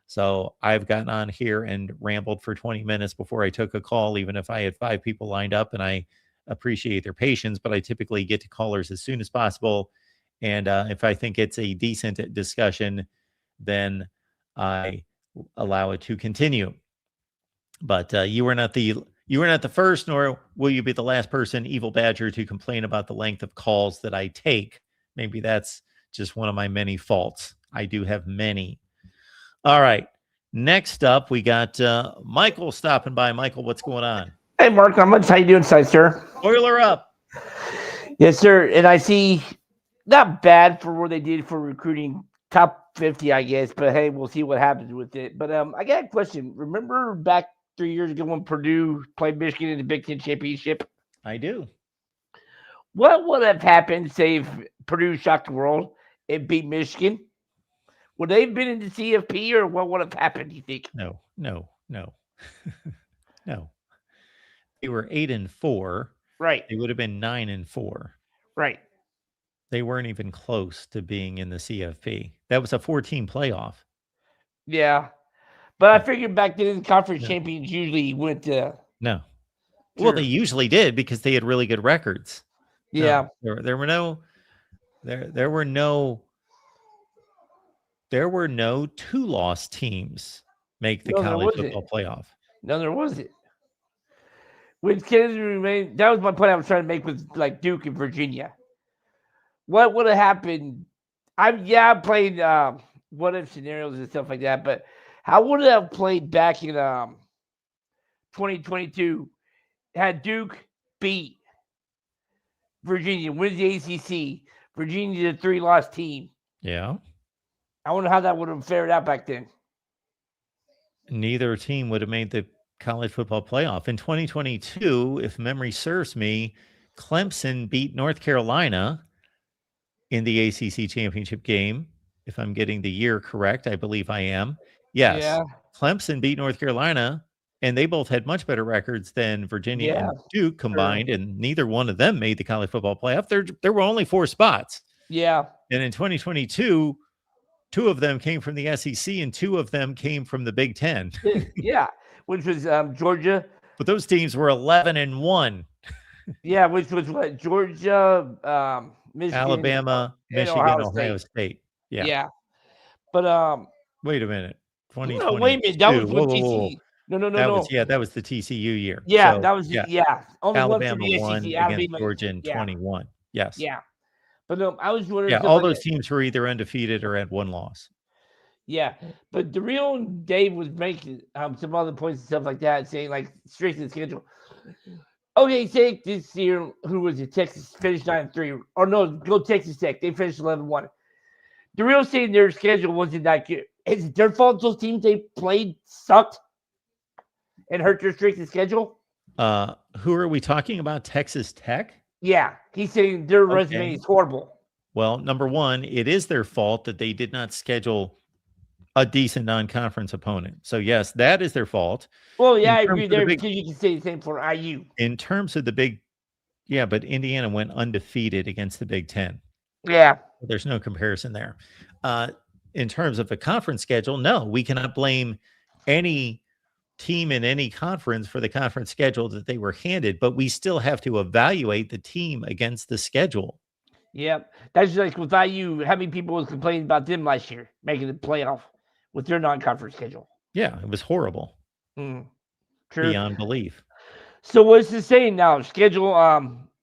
So I've gotten on here and rambled for 20 minutes before I took a call, even if I had 5 people lined up, and I appreciate their patience, but I typically get to callers as soon as possible. And if I think it's a decent discussion, then I allow it to continue. But you are not the first, nor will you be the last person, Evil Badger, to complain about the length of calls that I take. Maybe that's just one of my many faults. I do have many. All right. Next up, we got Michael stopping by. Michael, what's going on? Hey, Mark, not much. How you doing tonight, sir? Oiler up. Yes, sir. And I see not bad for what they did for recruiting, top 50, I guess. But hey, we'll see what happens with it. But I got a question. Remember back 3 years ago when Purdue played Michigan in the Big Ten championship? I do. What would have happened, say, if Purdue shocked the world and beat Michigan? Would they have been in the CFP, or what would have happened, do you think? No. No. They were 8-4. Right. They would have been 9-4. Right. They weren't even close to being in the CFP. That was a 14 playoff. Yeah. But I figured back then, conference champions usually went to. No. Well, they usually did because they had really good records. Yeah. No, there were no There were no 2-loss teams make the No, there college wasn't. football playoff. No, there wasn't. Which Kansas remained. That was my point I was trying to make with like Duke and Virginia. What would have happened? I'm playing what if scenarios and stuff like that, but how would it have played back in 2022 had Duke beat Virginia, wins the ACC, Virginia's a 3-loss team. Yeah. I wonder how that would have fared out back then. Neither team would have made the college football playoff. In 2022, if memory serves me, Clemson beat North Carolina in the ACC championship game. If I'm getting the year correct, I believe I am. Yes. Yeah. Clemson beat North Carolina, and they both had much better records than Virginia and Duke combined, and neither one of them made the college football playoff. There were only 4 spots. Yeah. And in 2022, 2 of them came from the SEC and 2 of them came from the Big Ten. Yeah, which was Georgia. But those teams were 11-1. Yeah, which was what? Georgia, Michigan, Alabama, Michigan, Ohio State. Yeah. Yeah. But wait a minute. 2020. no, wait a minute. That was when TCU. No. That was the TCU year. Yeah, So, that was only Alabama one for the won SEC. against Alabama, Georgia in 21. Yes. Yeah. But no, I was wondering. Yeah, all those teams were either undefeated or had 1 loss. Yeah, but the real Dave was making some other points and stuff like that, saying like straight to the schedule. Okay, take this year. Who was it? Texas finished 9-3, or no? Go Texas Tech. They finished 11-1. The real saying their schedule wasn't that good. Is it their fault? Those teams they played sucked and hurt their strength of schedule. Who are we talking about? Texas Tech? Yeah, he's saying their resume is horrible. Well, number one, it is their fault that they did not schedule a decent non-conference opponent. So yes, that is their fault. Well, yeah, I agree there because you can say the same for IU. In terms of the big, yeah, but Indiana went undefeated against the Big Ten. Yeah. There's no comparison there. In terms of a conference schedule, no, we cannot blame any team in any conference for the conference schedule that they were handed, but we still have to evaluate the team against the schedule. Yep. That's like with IU, how many people was complaining about them last year making the playoff with their non-conference schedule? Yeah, it was horrible. True. Beyond belief. So what's it saying now? Schedule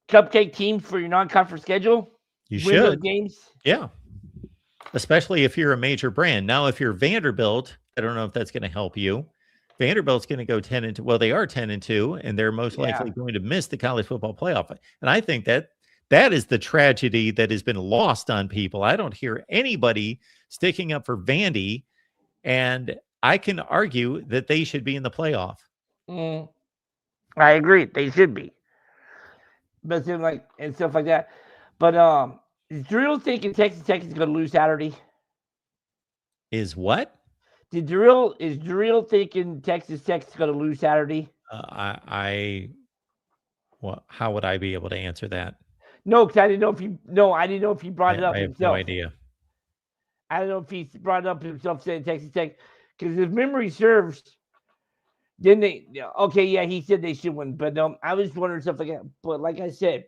cupcake teams for your non-conference schedule? You should. Games? Yeah. Especially if you're a major brand. Now, if you're Vanderbilt, I don't know if that's going to help you. Vanderbilt's going to go 10-2. Well, they are 10-2, and they're most likely going to miss the college football playoff. And I think that is the tragedy that has been lost on people. I don't hear anybody sticking up for Vandy, and I can argue that they should be in the playoff. I agree. They should be. But then, like, and stuff like that. But is Drill thinking Texas Tech is going to lose Saturday? Is what? Is Drill thinking Texas Tech is going to lose Saturday? How would I be able to answer that? No, because I didn't know if he. No, I didn't know if he brought it up himself. I have no idea. I don't know if he brought it up himself saying Texas Tech, because if memory serves, then they. Okay, yeah, he said they should win, but I was wondering stuff like that. But like I said,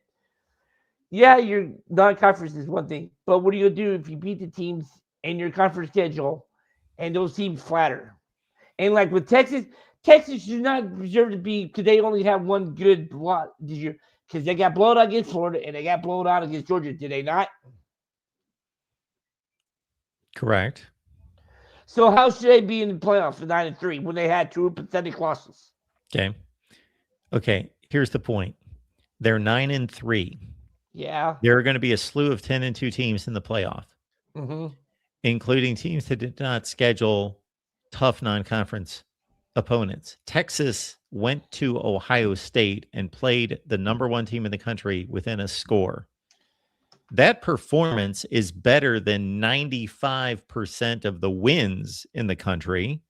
yeah, your non-conference is one thing, but what are you gonna do if you beat the teams in your conference schedule, and those teams flatter? And like with Texas should not deserve to be, because they only have one good lot this year. Because they got blown out against Florida and they got blown out against Georgia, did they not? Correct. So how should they be in the playoffs for 9-3 when they had 2 pathetic losses? Okay. Here's the point. They're 9-3. Yeah. There are going to be a slew of 10-2 teams in the playoff, including teams that did not schedule tough non-conference opponents. Texas went to Ohio State and played the number 1 team in the country within a score. That performance is better than 95% of the wins in the country.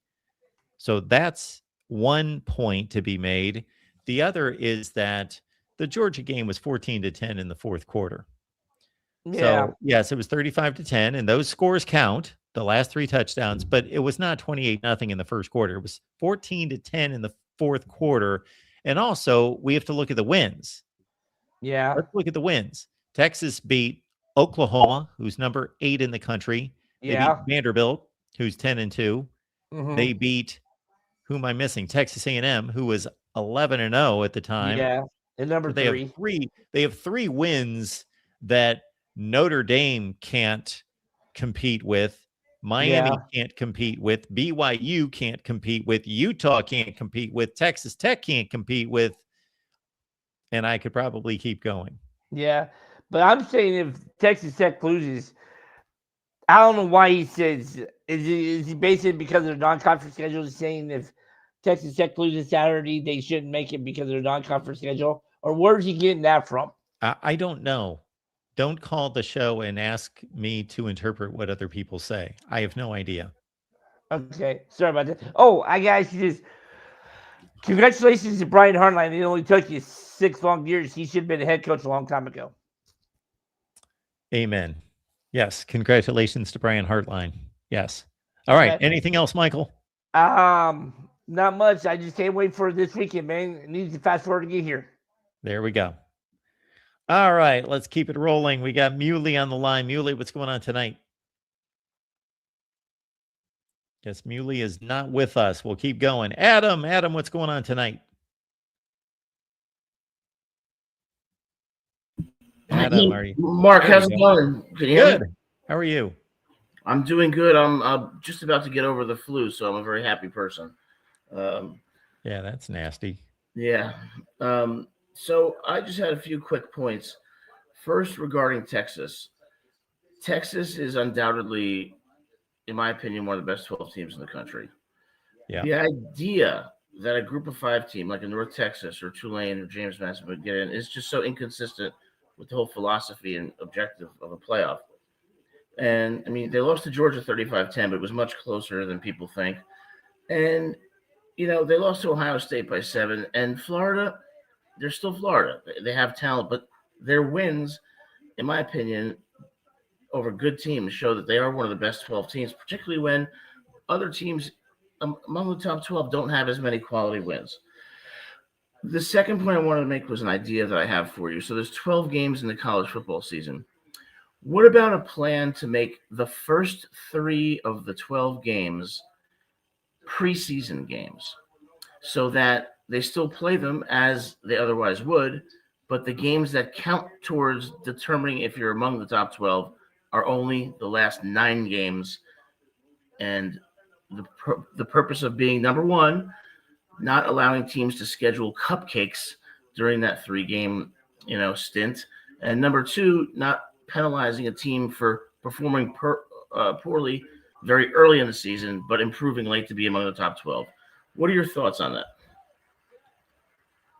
So that's one point to be made. The other is that the Georgia game was 14-10 in the fourth quarter. Yeah. So yes, it was 35-10, and those scores count, the last 3 touchdowns, but it was not 28-0 in the first quarter. It was 14-10 in the fourth quarter. And also, we have to look at the wins. Yeah. Let's look at the wins. Texas beat Oklahoma, who's number 8 in the country, They beat Yeah. Vanderbilt, who's 10-2. Mhm. They beat, who am I missing? Texas A&M, who was 11-0 at the time. Yeah. And number So they have 3. they have 3 wins that Notre Dame can't compete with, Miami can't compete with, BYU can't compete with, Utah can't compete with, Texas Tech can't compete with, and I could probably keep going. Yeah. But I'm saying if Texas Tech loses, I don't know why he says, is he basing it because of their non-conference schedule? He's saying if Texas Tech loses Saturday, they shouldn't make it because of their non-conference schedule? Or where's he getting that from? I don't know. Don't call the show and ask me to interpret what other people say. I have no idea. Okay, sorry about that. Oh, I guess just congratulations to Brian Hartline. It only took you 6 long years. He should have been a head coach a long time ago. Amen. Yes, congratulations to Brian Hartline. Yes. All right. Okay. Anything else, Michael? Not much. I just can't wait for this weekend, man. It needs to fast forward to get here. There we go. All right, let's keep it rolling. We got Muley on the line. Muley, what's going on tonight? Yes, Muley is not with us. We'll keep going. Adam, what's going on tonight? Adam, are you? Mark, There how's you it go. going? Can you hear me? Good. How are you? I'm doing good. I'm just about to get over the flu, so I'm a very happy person. Yeah, that's nasty. Yeah. So I just had a few quick points. First, regarding Texas. Texas is undoubtedly, in my opinion, one of the best 12 teams in the country. Yeah. The idea that a group of 5 team like a North Texas or Tulane or James Madison would get in is just so inconsistent with the whole philosophy and objective of a playoff. And I mean, they lost to Georgia 35-10, but it was much closer than people think. And, you know, they lost to Ohio State by 7. And Florida, they're still Florida. They have talent, but their wins, in my opinion, over good teams show that they are one of the best 12 teams, particularly when other teams among the top 12 don't have as many quality wins. The second point I wanted to make was an idea that I have for you. So there's 12 games in the college football season. What about a plan to make the first 3 of the 12 games preseason games so that they still play them as they otherwise would, but the games that count towards determining if you're among the top 12 are only the last 9 games, and the purpose of being, number one, not allowing teams to schedule cupcakes during that 3-game, stint, and number 2, not penalizing a team for performing poorly very early in the season, but improving late to be among the top 12. What are your thoughts on that?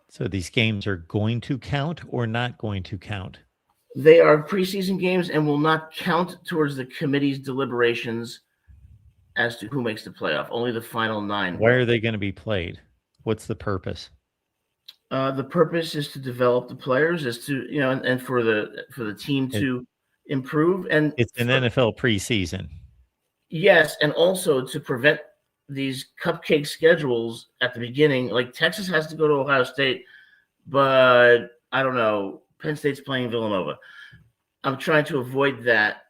So these games are going to count or not going to count? They are preseason games and will not count towards the committee's deliberations as to who makes the playoff. Only the final 9. Where are they going to be played? What's the purpose? The purpose is to develop the players, is to and for the team to improve. And it's an NFL preseason. Yes, and also to prevent these cupcake schedules at the beginning. Like Texas has to go to Ohio State, but I don't know, Penn State's playing Villanova. I'm trying to avoid that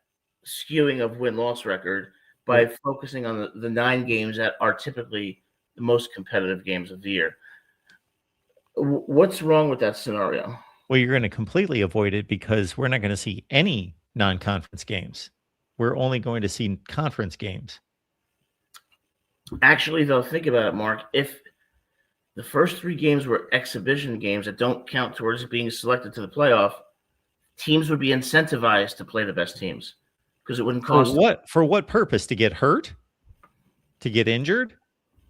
skewing of win-loss record by focusing on the 9 games that are typically the most competitive games of the year. What's wrong with that scenario? Well, you're going to completely avoid it because we're not going to see any non-conference games. We're only going to see conference games. Actually, though, think about it, Mark. If the first 3 games were exhibition games that don't count towards being selected to the playoff, teams would be incentivized to play the best teams because it wouldn't cost. For what purpose? To get hurt? To get injured?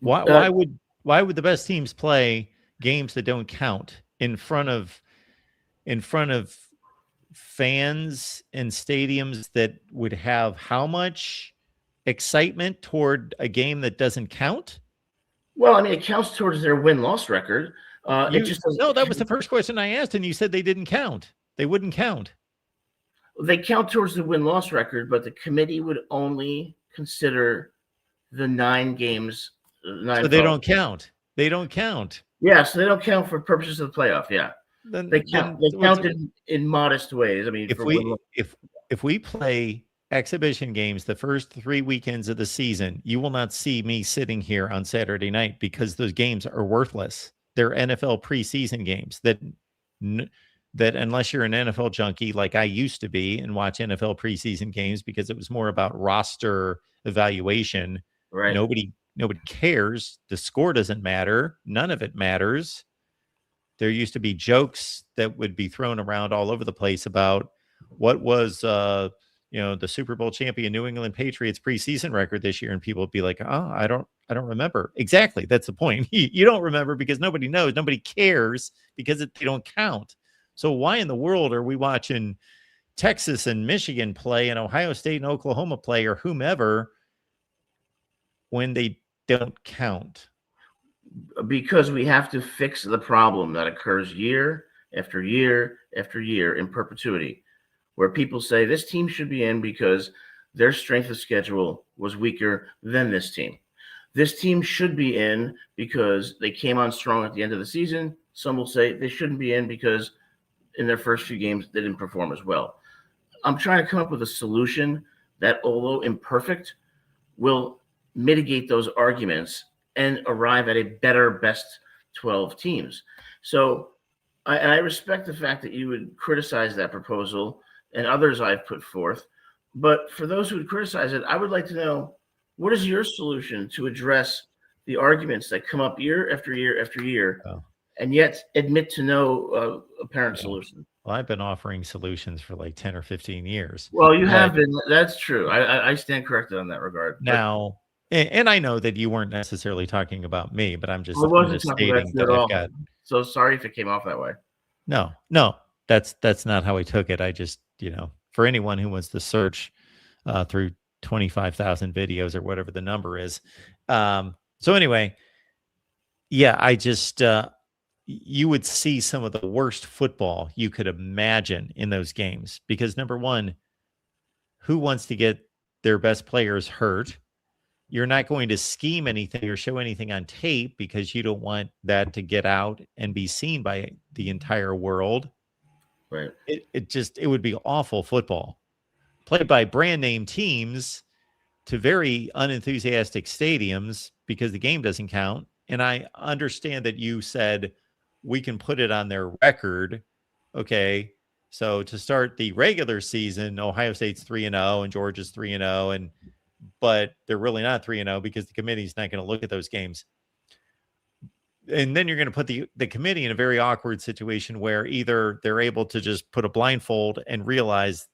Why would the best teams play games that don't count in front of fans and stadiums that would have how much excitement toward a game that doesn't count? Well, I mean, it counts towards their win-loss record. That was the first question I asked, and you said they didn't count. They wouldn't count. They count towards the win-loss record, but the committee would only consider the 9 games. So they don't count. They don't count. Yeah, so they don't count for purposes of the playoff. Yeah, they count in modest ways. I mean, if we play exhibition games the first 3 weekends of the season, you will not see me sitting here on Saturday night because those games are worthless. They're NFL preseason games that unless you're an NFL junkie like I used to be and watch NFL preseason games because it was more about roster evaluation. Right. Nobody cares. The score doesn't matter. None of it matters. There used to be jokes that would be thrown around all over the place about what was the Super Bowl champion New England Patriots preseason record this year, and people would be like, "Oh, I don't remember." Exactly, that's the point. You don't remember because nobody knows, nobody cares because they don't count. So why in the world are we watching Texas and Michigan play and Ohio State and Oklahoma play or whomever when they don't count? Because we have to fix the problem that occurs year after year after year in perpetuity, where people say this team should be in because their strength of schedule was weaker than this team. This team should be in because they came on strong at the end of the season. Some will say they shouldn't be in because in their first few games they didn't perform as well. I'm trying to come up with a solution that, although imperfect, will mitigate those arguments and arrive at a better best 12 teams. So I respect the fact that you would criticize that proposal and others I've put forth. But for those who would criticize it, I would like to know, what is your solution to address the arguments that come up year after year after year, and yet admit to no apparent solution? Well, I've been offering solutions for like 10 or 15 years. Well, you have been. That's true. I stand corrected on that regard. Now, and I know that you weren't necessarily talking about me, but I'm just stating that I've got. So sorry if it came off that way. No, that's not how I took it. I just, for anyone who wants to search through 25,000 videos or whatever the number is. So anyway, yeah, I just, you would see some of the worst football you could imagine in those games because number one, who wants to get their best players hurt? You're not going to scheme anything or show anything on tape because you don't want that to get out and be seen by the entire world. Right. It would be awful football played by brand name teams to very unenthusiastic stadiums because the game doesn't count. And I understand that you said we can put it on their record. Okay. So to start the regular season, Ohio State's 3-0 and Georgia's 3-0 but they're really not 3-0 because the committee's not going to look at those games. And then you're going to put the committee in a very awkward situation where either they're able to just put a blindfold and realize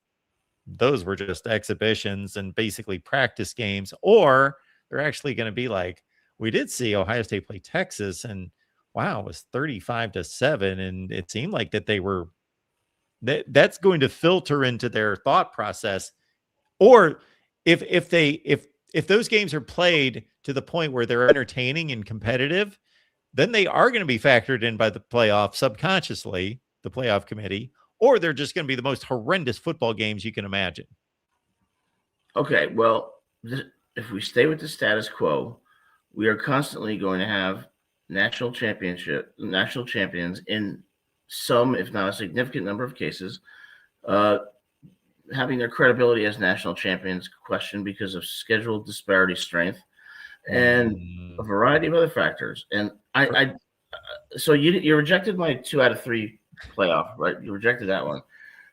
those were just exhibitions and basically practice games, or they're actually going to be like, we did see Ohio State play Texas and wow, it was 35-7. And it seemed like that they were, that's going to filter into their thought process. Or if those games are played to the point where they're entertaining and competitive, then they are going to be factored in by the playoff subconsciously, the playoff committee, or they're just going to be the most horrendous football games you can imagine. Okay, well, if we stay with the status quo, we are constantly going to have national champions in some, if not a significant number of cases, having their credibility as national champions questioned because of schedule disparity, strength, and a variety of other factors. And so you rejected my 2 out of 3 playoff, right? You rejected that one.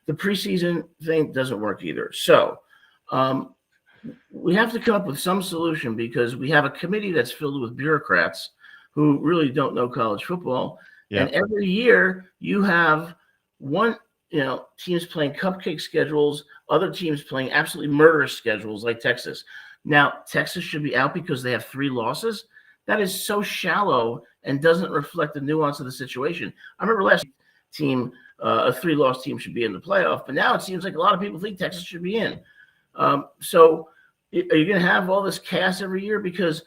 The preseason thing doesn't work either. So we have to come up with some solution because we have a committee that's filled with bureaucrats who really don't know college football. Yeah. And every year you have teams playing cupcake schedules, other teams playing absolutely murderous schedules like Texas. Now, Texas should be out because they have 3 losses. That is so shallow and doesn't reflect the nuance of the situation. I remember last team, a 3-loss team should be in the playoff, but now it seems like a lot of people think Texas should be in. So are you going to have all this chaos every year? Because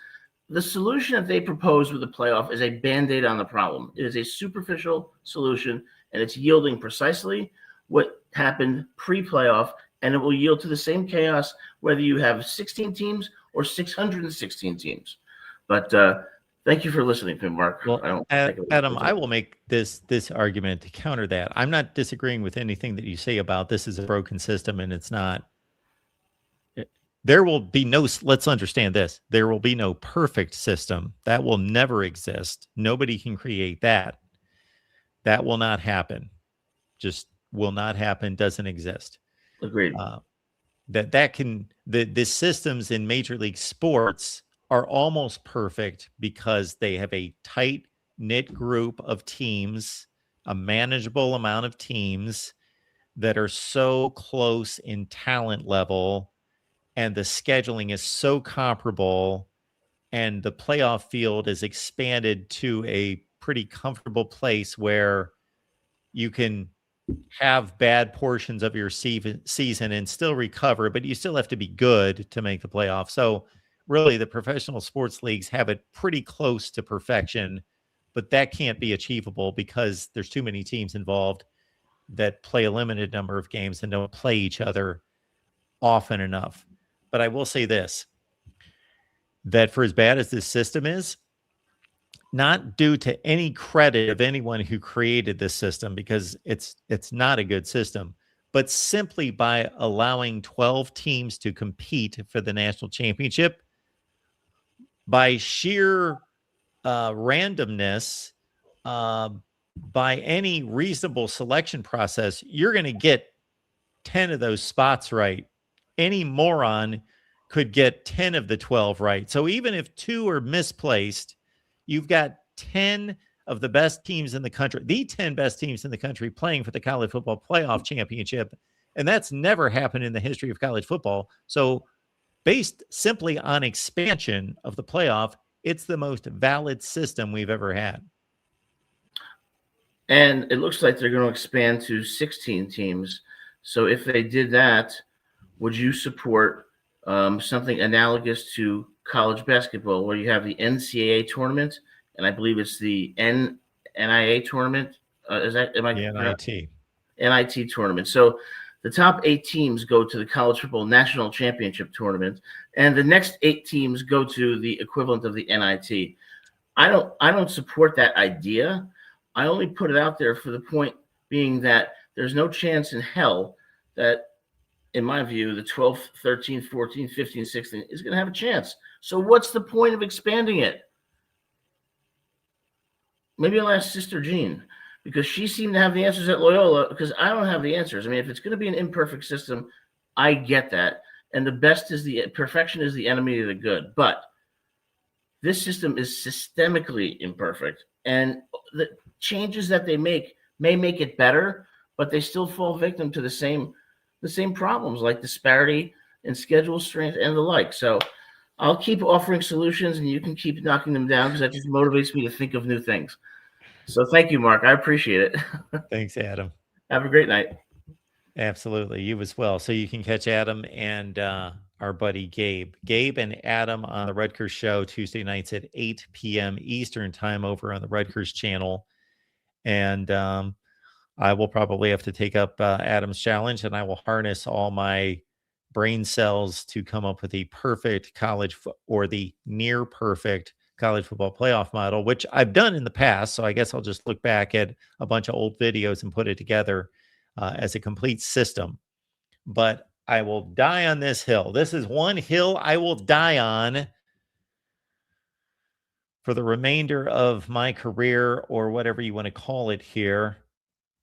the solution that they propose with the playoff is a Band-Aid on the problem. It is a superficial solution, and it's yielding precisely what happened pre-playoff, and it will yield to the same chaos whether you have 16 teams or 616 teams. But thank you for listening to me, Mark. Well, Adam, I will make this argument to counter that. I'm not disagreeing with anything that you say about this is a broken system, and it's not There will be no, let's understand this. There will be no perfect system. That will never exist. Nobody can create that. That will not happen. Just will not happen, doesn't exist. Agreed. The systems in Major League Sports are almost perfect because they have a tight knit group of teams, a manageable amount of teams that are so close in talent level, and the scheduling is so comparable, and the playoff field is expanded to a pretty comfortable place where you can have bad portions of your season and still recover, but you still have to be good to make the playoff. So really the professional sports leagues have it pretty close to perfection, but that can't be achievable because there's too many teams involved that play a limited number of games and don't play each other often enough. But I will say this, that for as bad as this system is, not due to any credit of anyone who created this system, because it's not a good system, but simply by allowing 12 teams to compete for the national championship, by sheer randomness, by any reasonable selection process, you're going to get 10 of those spots right. Any moron could get 10 of the 12 right. So even if 2 are misplaced, you've got 10 of the best teams in the country, the 10 best teams in the country playing for the college football playoff championship. And that's never happened in the history of college football. So based simply on expansion of the playoff, it's the most valid system we've ever had. And it looks like they're going to expand to 16 teams. So if they did that, would you support something analogous to college basketball, where you have the NCAA tournament, and I believe it's the NIA tournament? Is that, am I NIT. NIT tournament. So the top 8 teams go to the college football national championship tournament, and the next 8 teams go to the equivalent of the NIT. I don't support that idea. I only put it out there for the point being that there's no chance in hell that, in my view, the 12th, 13th, 14th, 15th, 16th is going to have a chance. So what's the point of expanding it? Maybe I'll ask Sister Jean, because she seemed to have the answers at Loyola, because I don't have the answers. I mean, if it's going to be an imperfect system, I get that. And perfection is the enemy of the good. But this system is systemically imperfect. And the changes that they make may make it better, but they still fall victim to the same problems, like disparity in schedule strength and the like. So I'll keep offering solutions, and you can keep knocking them down, because that just motivates me to think of new things. So thank you, Mark. I appreciate it. Thanks, Adam. Have a great night. Absolutely. You as well. So you can catch Adam and our buddy Gabe. Gabe and Adam on the Rutgers Show Tuesday nights at 8 p.m. Eastern time over on the Rutgers channel. And I will probably have to take up Adam's challenge, and I will harness all my brain cells to come up with the perfect or the near perfect college football playoff model, which I've done in the past. So I guess I'll just look back at a bunch of old videos and put it together as a complete system. But I will die on this hill. This is one hill I will die on for the remainder of my career, or whatever you want to call it here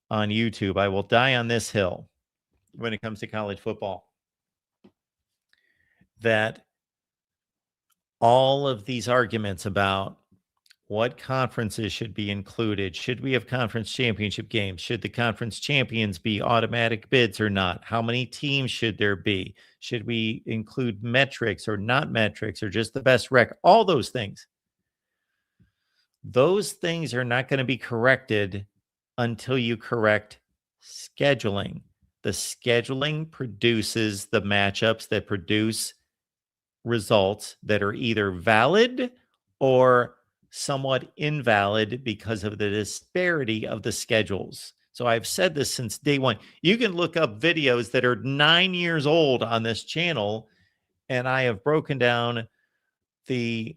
on YouTube. I will die on this hill when it comes to college football, that all of these arguments about what conferences should be included, should we have conference championship games, should the conference champions be automatic bids or not, how many teams should there be, should we include metrics or not metrics, or just the best record, all those things are not going to be corrected until you correct scheduling. The scheduling produces the matchups that produce results that are either valid or somewhat invalid because of the disparity of the schedules. So I've said this since day one. You can look up videos that are 9 years old on this channel, and I have broken down the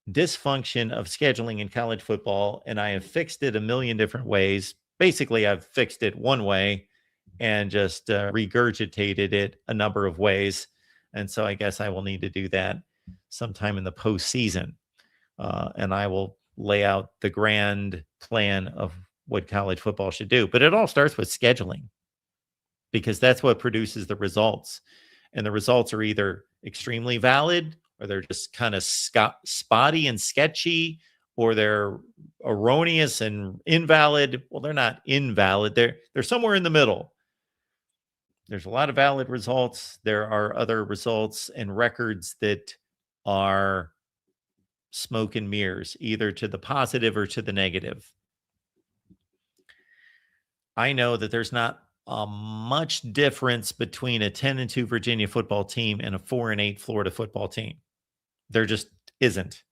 dysfunction of scheduling in college football, and I have fixed it a million different ways. Basically, I've fixed it one way and just regurgitated it a number of ways And so I guess I will need to do that sometime in the postseason. And I will lay out the grand plan of what college football should do. But it all starts with scheduling, because that's what produces the results. And the results are either extremely valid, or they're just kind of spotty and sketchy, or they're erroneous and invalid. Well, they're not invalid. They're somewhere in the middle. There's a lot of valid results. There are other results and records that are smoke and mirrors, either to the positive or to the negative. I know that there's not much difference between a 10-2 Virginia football team and a 4-8 Florida football team. There just isn't.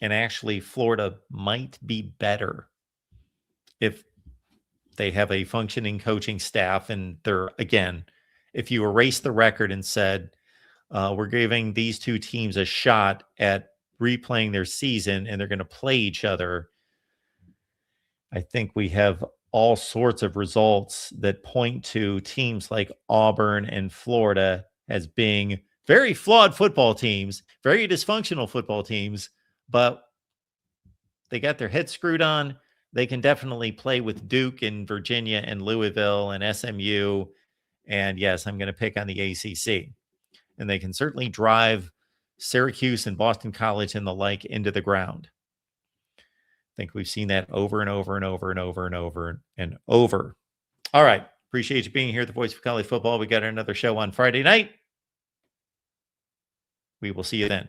And actually, Florida might be better if they have a functioning coaching staff. And they're, again, if you erase the record and said, we're giving these two teams a shot at replaying their season and they're going to play each other, I think we have all sorts of results that point to teams like Auburn and Florida as being very flawed football teams, very dysfunctional football teams, but they got their heads screwed on. They can definitely play with Duke and Virginia and Louisville and SMU. And yes, I'm going to pick on the ACC. And they can certainly drive Syracuse and Boston College and the like into the ground. I think we've seen that over and over and over and over and over and over. All right. Appreciate you being here at the Voice of College Football. We got another show on Friday night. We will see you then.